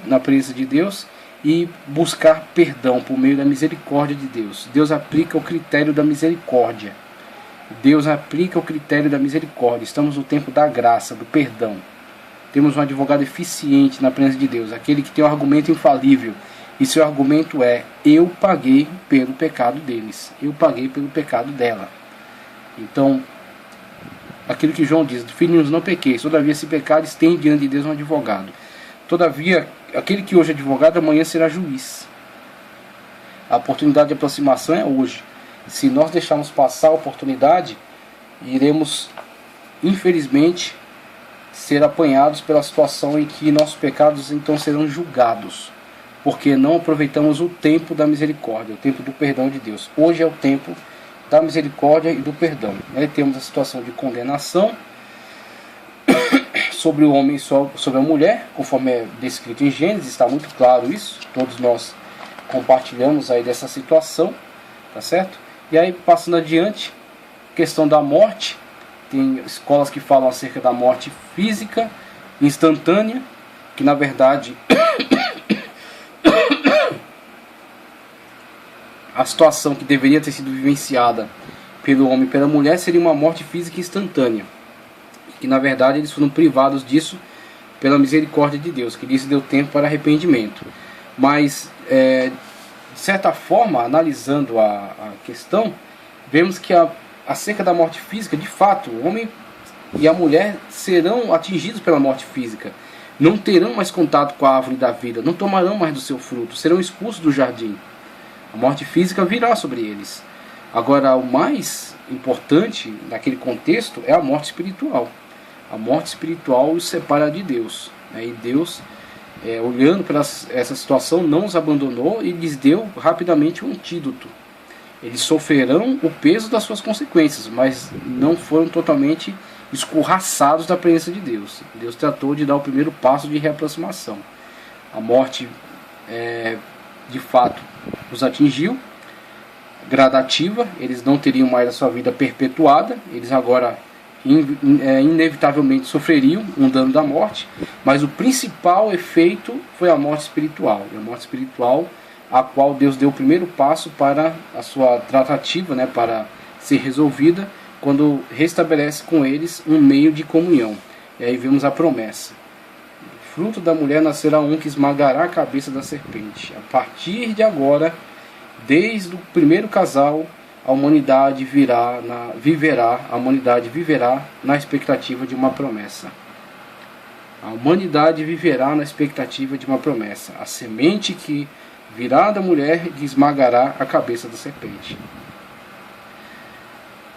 Speaker 1: na presença de Deus e buscar perdão por meio da misericórdia de Deus. Deus aplica o critério da misericórdia. Estamos no tempo da graça, do perdão. Temos um advogado eficiente na presença de Deus, aquele que tem um argumento infalível. E seu argumento é: eu paguei pelo pecado deles, eu paguei pelo pecado dela. Então, aquilo que João diz: filhinhos, não pequeis, todavia se pecares, tem diante de Deus um advogado. Todavia, aquele que hoje é advogado, amanhã será juiz. A oportunidade de aproximação é hoje. Se nós deixarmos passar a oportunidade, iremos, infelizmente, ser apanhados pela situação em que nossos pecados então serão julgados. porque não aproveitamos o tempo da misericórdia, o tempo do perdão de Deus. Hoje é o tempo da misericórdia e do perdão. Aí temos a situação de condenação sobre o homem e sobre a mulher, conforme é descrito em Gênesis, está muito claro isso, todos nós compartilhamos aí dessa situação, tá certo? E aí, passando adiante, questão da morte, tem escolas que falam acerca da morte física, instantânea, que na verdade a situação que deveria ter sido vivenciada pelo homem e pela mulher seria uma morte física instantânea, que na verdade eles foram privados disso pela misericórdia de Deus, que lhes deu tempo para arrependimento. Mas de certa forma, analisando a questão, vemos que acerca da morte física, de fato, o homem e a mulher serão atingidos pela morte física, não terão mais contato com a árvore da vida, não tomarão mais do seu fruto, serão expulsos do jardim. A morte física virá sobre eles. Agora, o mais importante naquele contexto é a morte espiritual. A morte espiritual os separa de Deus. E Deus, olhando para essa situação, não os abandonou e lhes deu rapidamente um antídoto. Eles sofrerão o peso das suas consequências, mas não foram totalmente escorraçados da presença de Deus. Deus tratou de dar o primeiro passo de reaproximação. A morte, de fato, os atingiu, gradativa, eles não teriam mais a sua vida perpetuada, eles agora inevitavelmente sofreriam um dano da morte, mas o principal efeito foi a morte espiritual. E a morte espiritual, a qual Deus deu o primeiro passo para a sua tratativa, para ser resolvida, quando restabelece com eles um meio de comunhão. E aí vemos a promessa: fruto da mulher nascerá um que esmagará a cabeça da serpente. A partir de agora, desde o primeiro casal, a humanidade viverá na expectativa de uma promessa. A humanidade viverá na expectativa de uma promessa. A semente que virá da mulher esmagará a cabeça da serpente.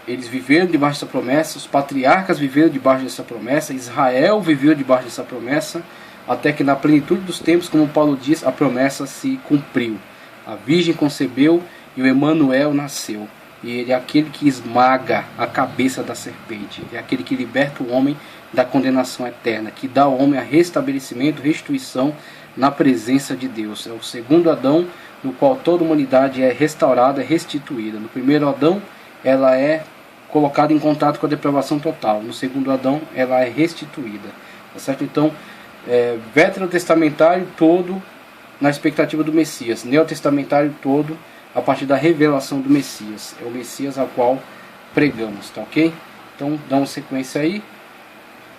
Speaker 1: Eles viveram debaixo dessa promessa, os patriarcas viveram debaixo dessa promessa, Israel viveu debaixo dessa promessa, até que na plenitude dos tempos, como Paulo diz, a promessa se cumpriu. A Virgem concebeu e o Emanuel nasceu. E ele é aquele que esmaga a cabeça da serpente. É aquele que liberta o homem da condenação eterna, que dá ao homem a restabelecimento, restituição na presença de Deus. É o segundo Adão, no qual toda a humanidade é restaurada, restituída. No primeiro Adão, ela é colocada em contato com a depravação total. No segundo Adão, ela é restituída. Tá certo? Então, veterotestamentário todo na expectativa do Messias, neotestamentário todo a partir da revelação do Messias. É o Messias ao qual pregamos, tá ok? Então, damos sequência aí,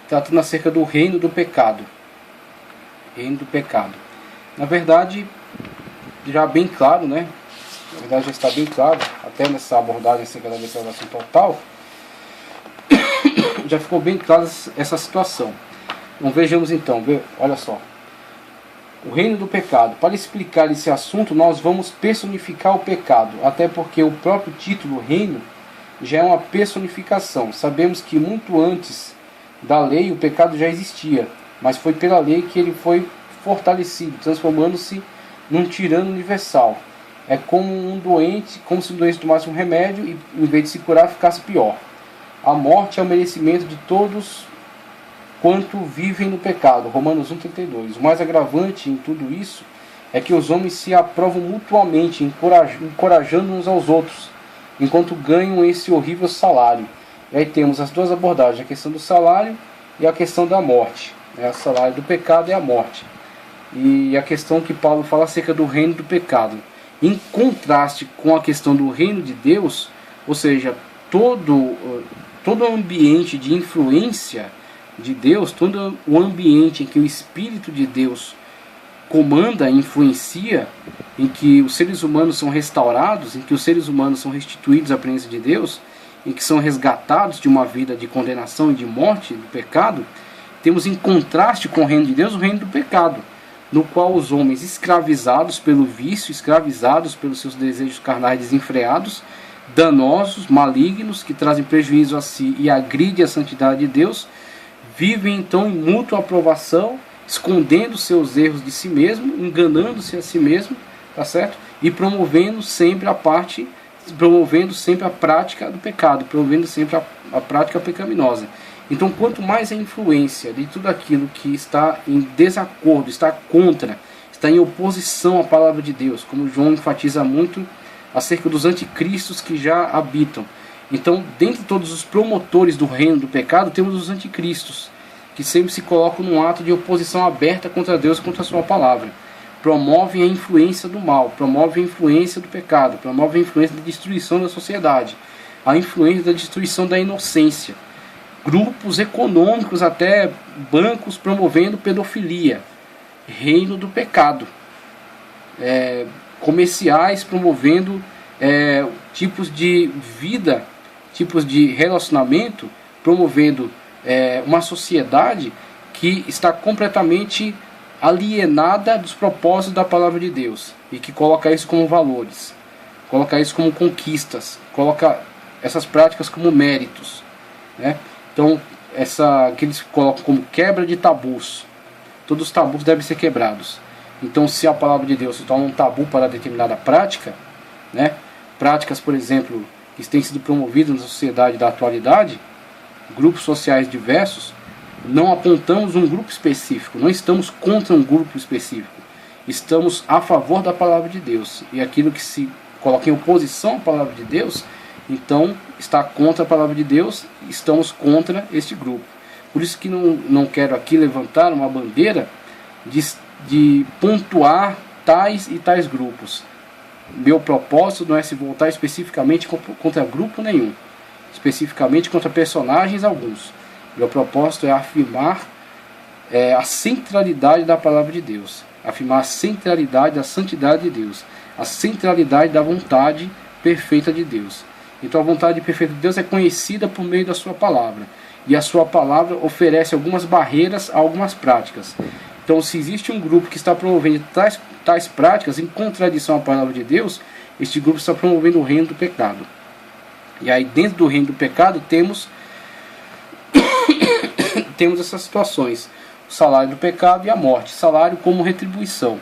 Speaker 1: tratando acerca do reino do pecado. Reino do pecado. Na verdade, já bem claro, Na verdade já está bem claro, até nessa abordagem acerca da depravação total, já ficou bem clara essa situação. Então vejamos então, olha só. O reino do pecado. Para explicar esse assunto, nós vamos personificar o pecado, até porque o próprio título reino já é uma personificação. Sabemos que muito antes da lei o pecado já existia, mas foi pela lei que ele foi fortalecido, transformando-se num tirano universal. É como um doente, como se o doente tomasse um remédio e, em vez de se curar, ficasse pior. A morte é o merecimento de todos quanto vivem no pecado. Romanos 1,32. O mais agravante em tudo isso é que os homens se aprovam mutuamente, encorajando uns aos outros, enquanto ganham esse horrível salário. E aí temos as duas abordagens, a questão do salário e a questão da morte. O salário do pecado é a morte. E a questão que Paulo fala acerca do reino do pecado. Em contraste com a questão do reino de Deus, ou seja, todo o ambiente de influência de Deus, todo o ambiente em que o Espírito de Deus comanda, influencia, em que os seres humanos são restaurados, em que os seres humanos são restituídos à presença de Deus, em que são resgatados de uma vida de condenação e de morte, do pecado, temos em contraste com o reino de Deus o reino do pecado, no qual os homens escravizados pelo vício, escravizados pelos seus desejos carnais desenfreados, danosos, malignos, que trazem prejuízo a si e agridem a santidade de Deus, vivem então em mútua aprovação, escondendo seus erros de si mesmo, enganando-se a si mesmo, tá certo? E promovendo sempre a prática do pecado, promovendo sempre a prática pecaminosa. Então, quanto mais a influência de tudo aquilo que está em desacordo, está contra, está em oposição à palavra de Deus, como João enfatiza muito acerca dos anticristos que já habitam. Então, dentre todos os promotores do reino do pecado, temos os anticristos, que sempre se colocam num ato de oposição aberta contra Deus e contra a sua palavra. Promovem a influência do mal, promovem a influência do pecado, promovem a influência da destruição da sociedade, a influência da destruição da inocência. Grupos econômicos, até bancos promovendo pedofilia, reino do pecado. Comerciais promovendo tipos de vida, tipos de relacionamento, promovendo uma sociedade que está completamente alienada dos propósitos da palavra de Deus e que coloca isso como valores, coloca isso como conquistas, coloca essas práticas como méritos, né? Então, que eles colocam como quebra de tabus. Todos os tabus devem ser quebrados. Então, se a palavra de Deus se torna um tabu para determinada prática, né? Práticas, por exemplo, que têm sido promovidas na sociedade da atualidade, grupos sociais diversos, não apontamos um grupo específico, não estamos contra um grupo específico, estamos a favor da palavra de Deus. E aquilo que se coloca em oposição à palavra de Deus, então está contra a palavra de Deus, estamos contra este grupo. Por isso que não quero aqui levantar uma bandeira de pontuar tais e tais grupos. Meu propósito não é se voltar especificamente contra grupo nenhum, especificamente contra personagens alguns. Meu propósito é afirmar a centralidade da palavra de Deus, afirmar a centralidade da santidade de Deus, a centralidade da vontade perfeita de Deus. Então a vontade perfeita de Deus é conhecida por meio da sua palavra, e a sua palavra oferece algumas barreiras a algumas práticas. Então, se existe um grupo que está promovendo tais práticas em contradição à palavra de Deus, este grupo está promovendo o reino do pecado. E aí, dentro do reino do pecado, temos essas situações: o salário do pecado e a morte. Salário como retribuição.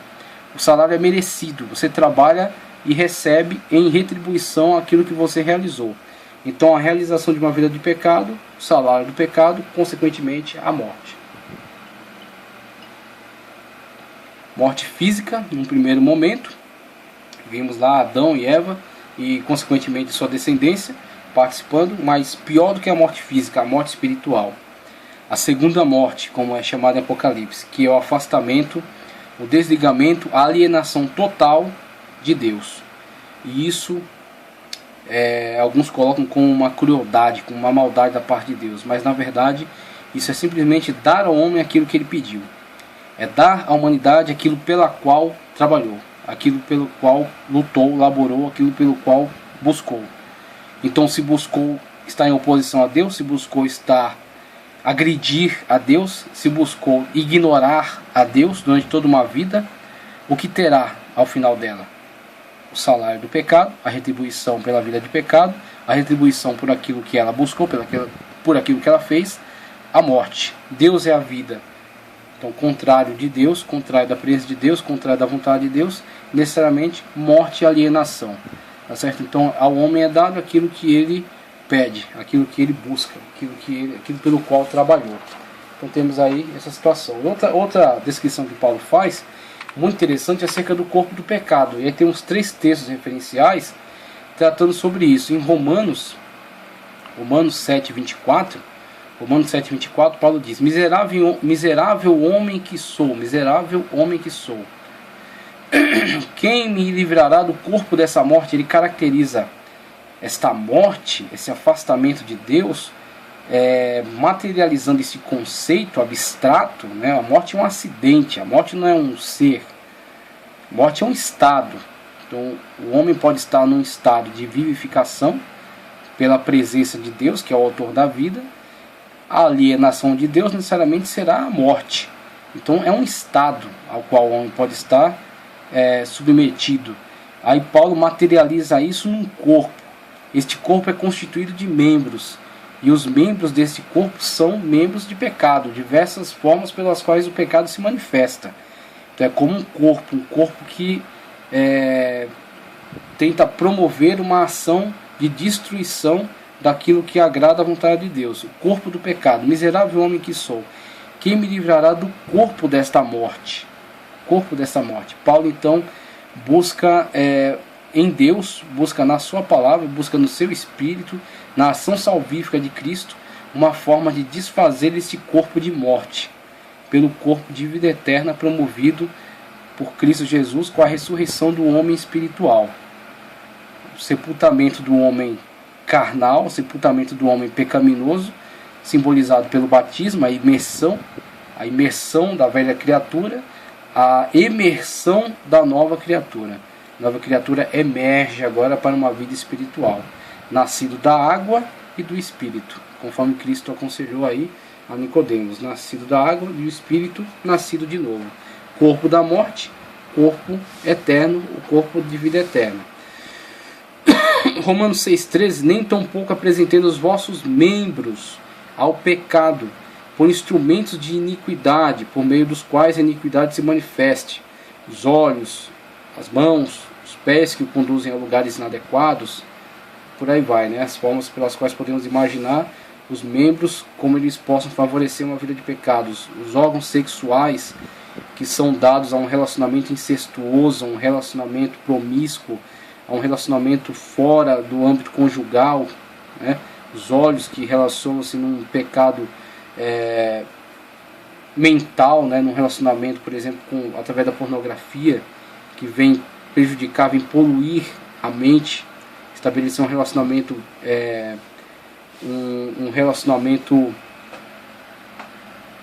Speaker 1: O salário é merecido. Você trabalha e recebe em retribuição aquilo que você realizou. Então, a realização de uma vida de pecado, o salário do pecado, consequentemente, a morte. Morte física, num primeiro momento. Vimos lá Adão e Eva e, consequentemente, sua descendência participando, mas pior do que a morte física, a morte espiritual. A segunda morte, como é chamada em Apocalipse, que é o afastamento, o desligamento, a alienação total de Deus. E isso alguns colocam como uma crueldade, como uma maldade da parte de Deus, mas na verdade isso é simplesmente dar ao homem aquilo que ele pediu. É dar à humanidade aquilo pela qual trabalhou, aquilo pelo qual lutou, laborou, aquilo pelo qual buscou. Então, se buscou estar em oposição a Deus, se buscou agredir a Deus, se buscou ignorar a Deus durante toda uma vida, o que terá ao final dela? O salário do pecado, a retribuição pela vida de pecado, a retribuição por aquilo que ela buscou, por aquilo que ela fez, a morte. Deus é a vida. Então, contrário de Deus, contrário da presença de Deus, contrário da vontade de Deus, necessariamente morte e alienação. Tá certo? Então, ao homem é dado aquilo que ele pede, aquilo que ele busca, aquilo pelo qual trabalhou. Então, temos aí essa situação. Outra descrição que Paulo faz, muito interessante, acerca do corpo do pecado. E aí tem uns 3 textos referenciais tratando sobre isso. Em Romanos 7:24, Paulo diz: miserável homem que sou, quem me livrará do corpo dessa morte? Ele caracteriza esta morte, esse afastamento de Deus, materializando esse conceito abstrato, né? A morte é um acidente, a morte não é um ser, a morte é um estado. Então o homem pode estar num estado de vivificação pela presença de Deus, que é o autor da vida. A alienação de Deus necessariamente será a morte. Então é um estado ao qual o homem pode estar submetido. Aí Paulo materializa isso num corpo. Este corpo é constituído de membros. E os membros desse corpo são membros de pecado, diversas formas pelas quais o pecado se manifesta. Então é como um corpo que tenta promover uma ação de destruição daquilo que agrada à vontade de Deus. O corpo do pecado, miserável homem que sou, quem me livrará do corpo desta morte? Corpo desta morte. Paulo então busca em Deus, busca na sua palavra, busca no seu espírito, na ação salvífica de Cristo, uma forma de desfazer esse corpo de morte, pelo corpo de vida eterna promovido por Cristo Jesus com a ressurreição do homem espiritual. O sepultamento do homem carnal, o sepultamento do homem pecaminoso, simbolizado pelo batismo, a imersão da velha criatura, a emersão da nova criatura. A nova criatura emerge agora para uma vida espiritual, nascido da água e do Espírito, conforme Cristo aconselhou aí a Nicodemos, nascido da água e do Espírito, nascido de novo. Corpo da morte, corpo eterno, o corpo de vida eterna. Romanos 6,13, nem tampouco apresentei os vossos membros ao pecado, por instrumentos de iniquidade, por meio dos quais a iniquidade se manifeste, os olhos, as mãos, os pés que o conduzem a lugares inadequados, por aí vai, né? As formas pelas quais podemos imaginar os membros, como eles possam favorecer uma vida de pecados, os órgãos sexuais que são dados a um relacionamento incestuoso, a um relacionamento promíscuo, a um relacionamento fora do âmbito conjugal, né? Os olhos que relacionam-se num pecado mental, né? Num relacionamento, por exemplo, através da pornografia, que vem prejudicar, vem poluir a mente, estabelecer um relacionamento um relacionamento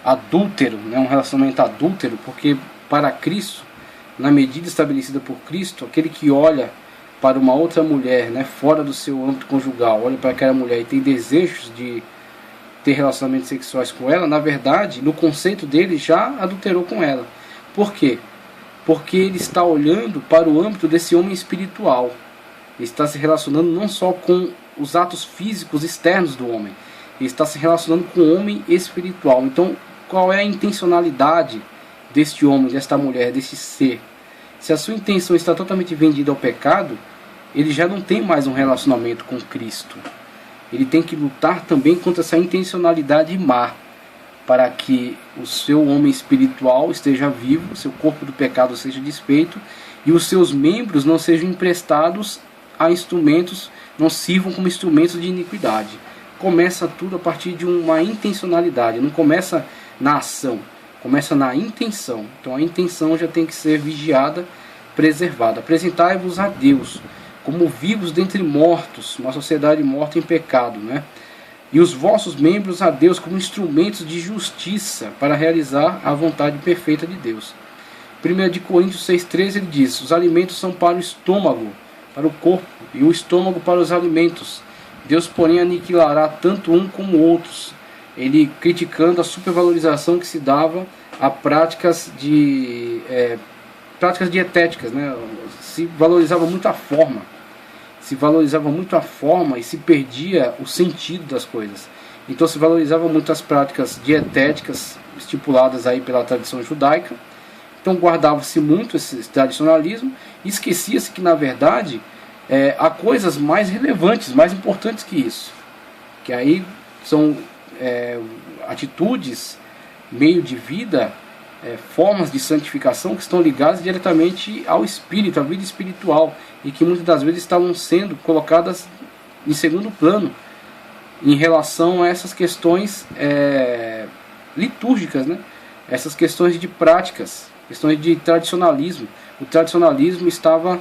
Speaker 1: adúltero, né? Um relacionamento adúltero, porque para Cristo, na medida estabelecida por Cristo, aquele que olha para uma outra mulher, né, fora do seu âmbito conjugal, olha para aquela mulher e tem desejos de ter relacionamentos sexuais com ela, na verdade, no conceito dele, já adulterou com ela. Por quê? Porque ele está olhando para o âmbito desse homem espiritual. Ele está se relacionando não só com os atos físicos externos do homem, ele está se relacionando com o homem espiritual. Então, qual é a intencionalidade deste homem, desta mulher, deste ser? Se a sua intenção está totalmente vendida ao pecado, ele já não tem mais um relacionamento com Cristo. Ele tem que lutar também contra essa intencionalidade má, para que o seu homem espiritual esteja vivo, o seu corpo do pecado seja desfeito e os seus membros não sejam emprestados a instrumentos, não sirvam como instrumentos de iniquidade. Começa tudo a partir de uma intencionalidade, não começa na ação, começa na intenção. Então a intenção já tem que ser vigiada, preservada. Apresentai-vos a Deus como vivos dentre mortos, uma sociedade morta em pecado, né? E os vossos membros a Deus como instrumentos de justiça para realizar a vontade perfeita de Deus. 1 Coríntios 6,13 ele diz: os alimentos são para o estômago, para o corpo, e o estômago para os alimentos. Deus, porém, aniquilará tanto um como outros. Ele criticando a supervalorização que se dava a práticas dietéticas, né? Se valorizava muito a forma. Se valorizava muito a forma e se perdia o sentido das coisas. Então se valorizava muito as práticas dietéticas estipuladas aí pela tradição judaica. Então guardava-se muito esse tradicionalismo e esquecia-se que na verdade há coisas mais relevantes, mais importantes que isso. Que aí são atitudes, meio de vida, formas de santificação que estão ligadas diretamente ao espírito, à vida espiritual, e que muitas das vezes estavam sendo colocadas em segundo plano em relação a essas questões litúrgicas, né? Essas questões de práticas, questões de tradicionalismo. O tradicionalismo estava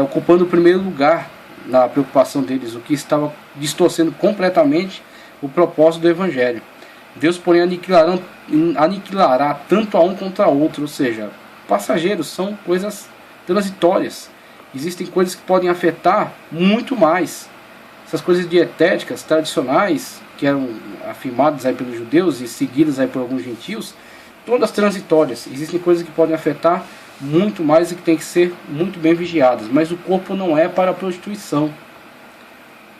Speaker 1: ocupando o primeiro lugar na preocupação deles, o que estava distorcendo completamente o propósito do Evangelho. Deus, porém, aniquilará tanto a um contra a outro, ou seja, passageiros, são coisas transitórias. Existem coisas que podem afetar muito mais. Essas coisas dietéticas tradicionais, que eram afirmadas aí pelos judeus e seguidas aí por alguns gentios, todas transitórias. Existem coisas que podem afetar muito mais e que têm que ser muito bem vigiadas. Mas o corpo não é para a prostituição.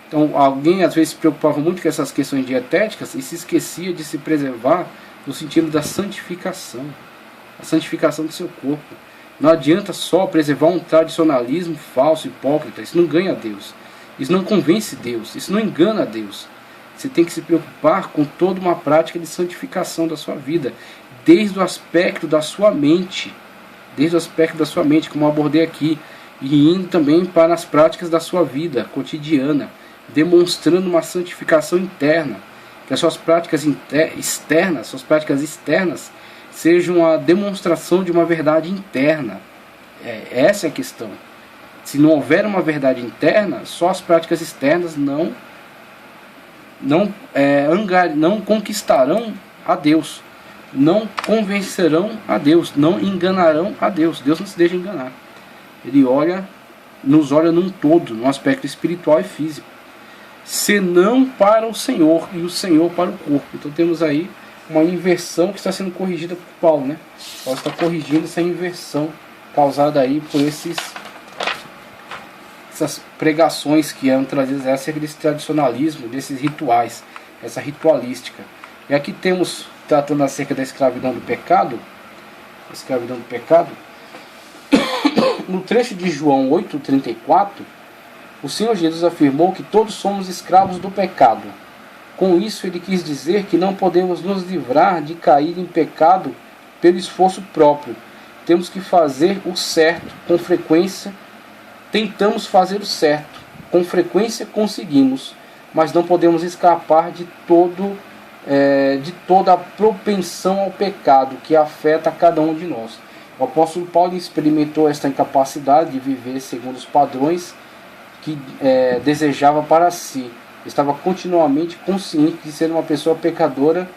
Speaker 1: Então alguém às vezes se preocupava muito com essas questões dietéticas e se esquecia de se preservar no sentido da santificação, a santificação do seu corpo. Não adianta só preservar um tradicionalismo falso, hipócrita. Isso não ganha a Deus, isso não convence Deus, isso não engana a Deus. Você tem que se preocupar com toda uma prática de santificação da sua vida, desde o aspecto da sua mente, como eu abordei aqui, e indo também para as práticas da sua vida cotidiana, demonstrando uma santificação interna, que as suas práticas externas sejam a demonstração de uma verdade interna. Essa é a questão. Se não houver uma verdade interna, só as práticas externas não conquistarão a Deus, não convencerão a Deus, não enganarão a Deus. Deus não se deixa enganar. Ele nos olha num todo, num aspecto espiritual e físico, senão para o Senhor e o Senhor para o corpo. Então temos aí uma inversão que está sendo corrigida por Paulo, né? Paulo está corrigindo essa inversão causada aí por essas pregações que eram trazidas acerca desse tradicionalismo, desses rituais, essa ritualística. E aqui temos, tratando acerca da escravidão do pecado, no trecho de João 8,34, o Senhor Jesus afirmou que todos somos escravos do pecado. Com isso ele quis dizer que não podemos nos livrar de cair em pecado pelo esforço próprio. Temos que fazer o certo com frequência. Tentamos fazer o certo, com frequência conseguimos, mas não podemos escapar de toda a propensão ao pecado que afeta cada um de nós. O apóstolo Paulo experimentou esta incapacidade de viver segundo os padrões que desejava para si. Estava continuamente consciente de ser uma pessoa pecadora,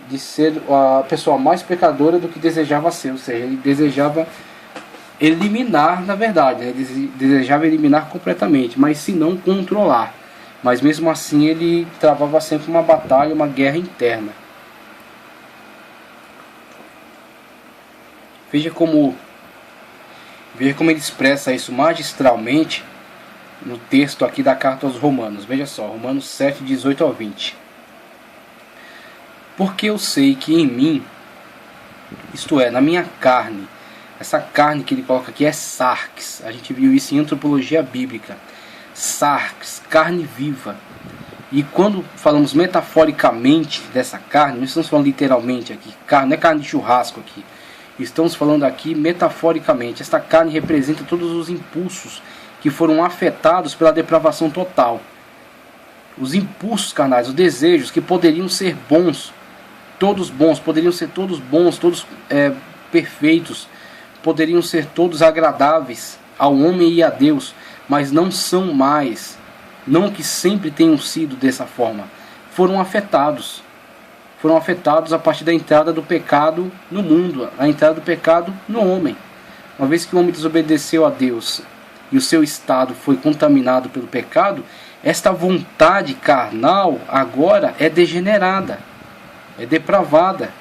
Speaker 1: de ser a pessoa mais pecadora do que desejava ser. Ou seja, ele desejava eliminar, na verdade, né? Ele desejava eliminar completamente, mas se não controlar. Mas mesmo assim ele travava sempre uma batalha, uma guerra interna. Veja como ele expressa isso magistralmente no texto aqui da carta aos Romanos. Veja só, Romanos 7, 18 ao 20. Porque eu sei que em mim, isto é, na minha carne, essa carne que ele coloca aqui é sarx. A gente viu isso em antropologia bíblica. Sarx, carne viva. E quando falamos metaforicamente dessa carne, não estamos falando literalmente aqui, não é carne de churrasco aqui. Estamos falando aqui metaforicamente. Esta carne representa todos os impulsos que foram afetados pela depravação total. Os impulsos carnais, os desejos que poderiam ser bons, poderiam ser todos bons, todos perfeitos, poderiam ser todos agradáveis ao homem e a Deus, mas não são mais, não que sempre tenham sido dessa forma, foram afetados a partir da entrada do pecado no mundo, a entrada do pecado no homem. Uma vez que o homem desobedeceu a Deus e o seu estado foi contaminado pelo pecado, esta vontade carnal agora é degenerada, é depravada,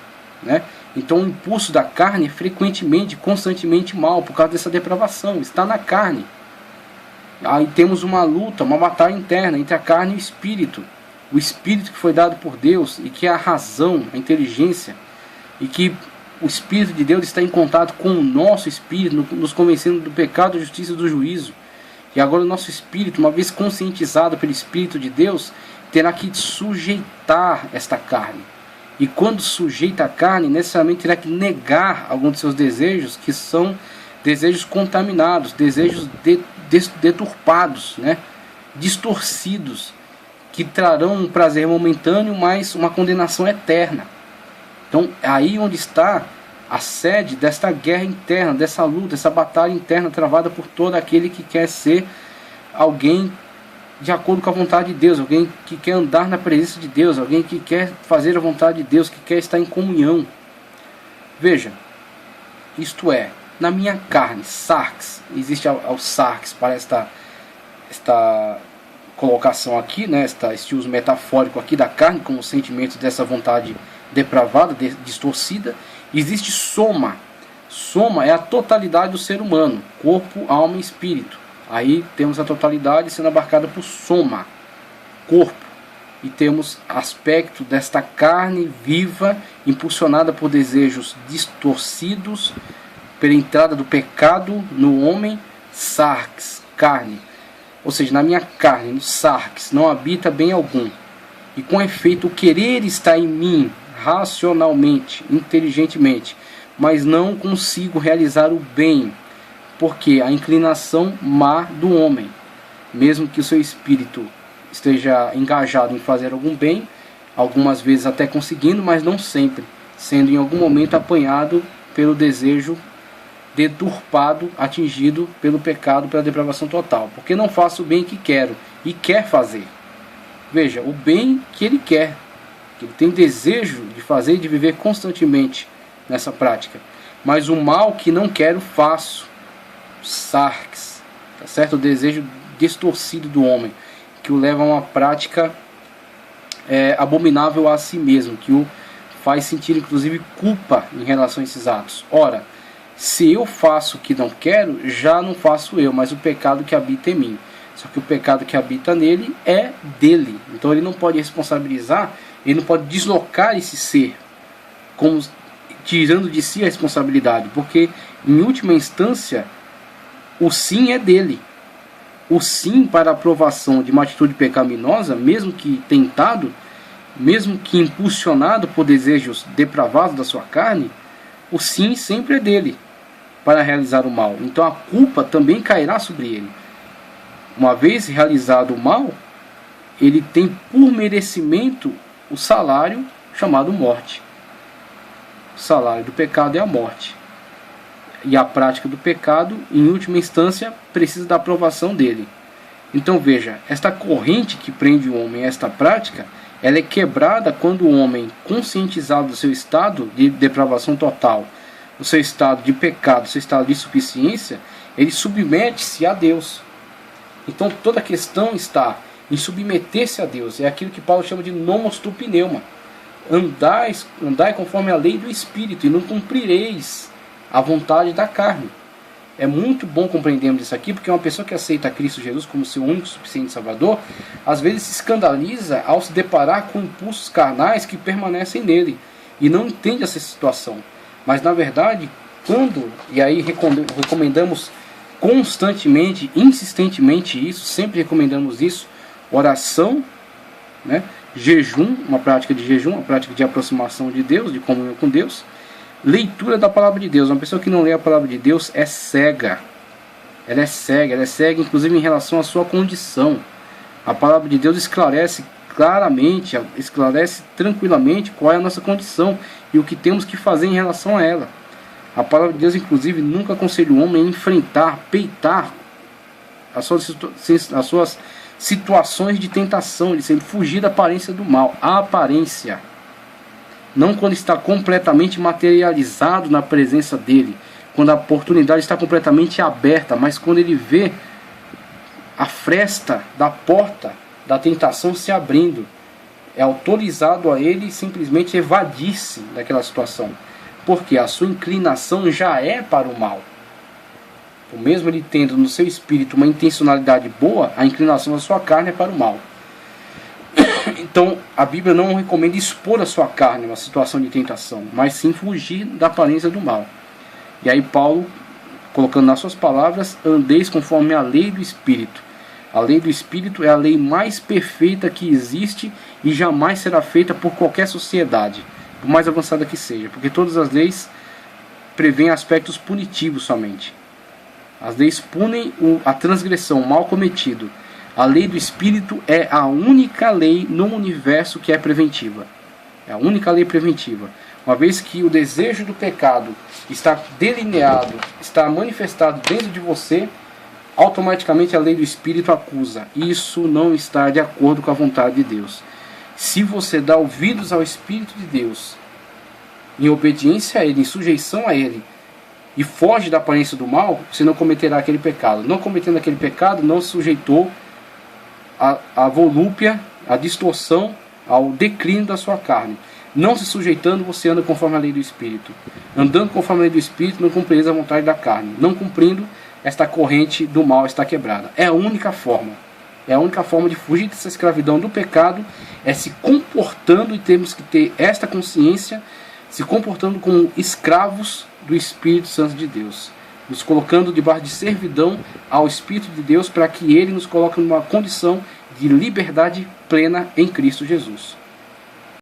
Speaker 1: né? Então o impulso da carne é frequentemente, constantemente mal, por causa dessa depravação, está na carne. Aí temos uma luta, uma batalha interna entre a carne e o espírito que foi dado por Deus, e que é a razão, a inteligência, e que o Espírito de Deus está em contato com o nosso espírito, nos convencendo do pecado, da justiça e do juízo. E agora o nosso espírito, uma vez conscientizado pelo Espírito de Deus, terá que sujeitar esta carne. E quando sujeita a carne, necessariamente terá que negar alguns de seus desejos, que são desejos contaminados, desejos deturpados, né? Distorcidos, que trarão um prazer momentâneo, mas uma condenação eterna. Então, aí onde está a sede desta guerra interna, dessa luta, dessa batalha interna travada por todo aquele que quer ser alguém de acordo com a vontade de Deus, alguém que quer andar na presença de Deus, alguém que quer fazer a vontade de Deus, que quer estar em comunhão. Veja, isto é, na minha carne, sarx, existe o sarx para esta colocação aqui, né, este uso metafórico aqui da carne, como sentimento dessa vontade depravada, distorcida. Existe soma. Soma é a totalidade do ser humano, corpo, alma e espírito. Aí temos a totalidade sendo abarcada por soma. corpo e temos aspecto desta carne viva, impulsionada por desejos distorcidos, pela entrada do pecado no homem, sarx, carne. Ou seja, na minha carne, no sarx, não habita bem algum. E com efeito, o querer está em mim, racionalmente, inteligentemente, mas não consigo realizar o bem, porque a inclinação má do homem, mesmo que o seu espírito esteja engajado em fazer algum bem, algumas vezes até conseguindo, mas não sempre, sendo em algum momento apanhado pelo desejo deturpado, atingido pelo pecado, pela depravação total, porque não faço o bem que quero e quer fazer. Veja, o bem que ele quer, que ele tem desejo de fazer e de viver constantemente nessa prática, mas o mal que não quero faço, sarx, tá certo? O desejo distorcido do homem, que o leva a uma prática abominável a si mesmo, que o faz sentir inclusive culpa em relação a esses atos. Ora, se eu faço o que não quero, já não faço eu, mas o pecado que habita em mim. Só que o pecado que habita nele é dele. Então ele não pode responsabilizar, ele não pode deslocar esse ser, como tirando de si a responsabilidade, porque em última instância o sim é dele. O sim para a aprovação de uma atitude pecaminosa, mesmo que tentado, mesmo que impulsionado por desejos depravados da sua carne, o sim sempre é dele para realizar o mal. Então a culpa também cairá sobre ele. Uma vez realizado o mal, ele tem por merecimento o salário chamado morte. O salário do pecado é a morte. E a prática do pecado, em última instância, precisa da aprovação dele. Então veja, esta corrente que prende o homem a esta prática, ela é quebrada quando o homem, conscientizado do seu estado de depravação total, do seu estado de pecado, do seu estado de insuficiência, ele submete-se a Deus. Então toda a questão está em submeter-se a Deus. É aquilo que Paulo chama de nomos tu pneuma. Andai conforme a lei do Espírito e não cumprireis a vontade da carne. É muito bom compreendermos isso aqui, porque uma pessoa que aceita Cristo Jesus como seu único suficiente Salvador, às vezes se escandaliza ao se deparar com impulsos carnais que permanecem nele, e não entende essa situação. Mas na verdade, e aí recomendamos constantemente, insistentemente isso, sempre recomendamos isso, oração, né? Jejum, uma prática de jejum, uma prática de aproximação de Deus, de comunhão com Deus, leitura da palavra de Deus. Uma pessoa que não lê a palavra de Deus é cega. Ela é cega inclusive em relação à sua condição. A palavra de Deus esclarece claramente, esclarece tranquilamente qual é a nossa condição e o que temos que fazer em relação a ela. A palavra de Deus, inclusive, nunca aconselha o homem a enfrentar, peitar as suas situações de tentação, de sempre fugir da aparência do mal. A aparência. Não quando está completamente materializado na presença dele, quando a oportunidade está completamente aberta, mas quando ele vê a fresta da porta da tentação se abrindo, é autorizado a ele simplesmente evadir-se daquela situação, porque a sua inclinação já é para o mal. O mesmo ele tendo no seu espírito uma intencionalidade boa, a inclinação da sua carne é para o mal. Então a Bíblia não recomenda expor a sua carne a uma situação de tentação, mas sim fugir da aparência do mal. E aí Paulo, colocando nas suas palavras, andeis conforme a lei do Espírito. A lei do Espírito é a lei mais perfeita que existe e jamais será feita por qualquer sociedade, por mais avançada que seja, porque todas as leis prevêem aspectos punitivos somente. As leis punem a transgressão, o mal cometido. A lei do Espírito é a única lei no universo que é preventiva. É a única lei preventiva. Uma vez que o desejo do pecado está delineado, está manifestado dentro de você, automaticamente a lei do Espírito acusa. Isso não está de acordo com a vontade de Deus. Se você dá ouvidos ao Espírito de Deus, em obediência a Ele, em sujeição a Ele, e foge da aparência do mal, você não cometerá aquele pecado. Não cometendo aquele pecado, não se sujeitou à volúpia, à distorção, ao declínio da sua carne. Não se sujeitando, você anda conforme a lei do Espírito. Andando conforme a lei do Espírito, não cumprireis a vontade da carne. Não cumprindo, esta corrente do mal está quebrada. É a única forma. É a única forma de fugir dessa escravidão do pecado, é se comportando, e temos que ter esta consciência, se comportando como escravos do Espírito Santo de Deus, nos colocando debaixo de servidão ao Espírito de Deus, para que Ele nos coloque numa condição de liberdade plena em Cristo Jesus.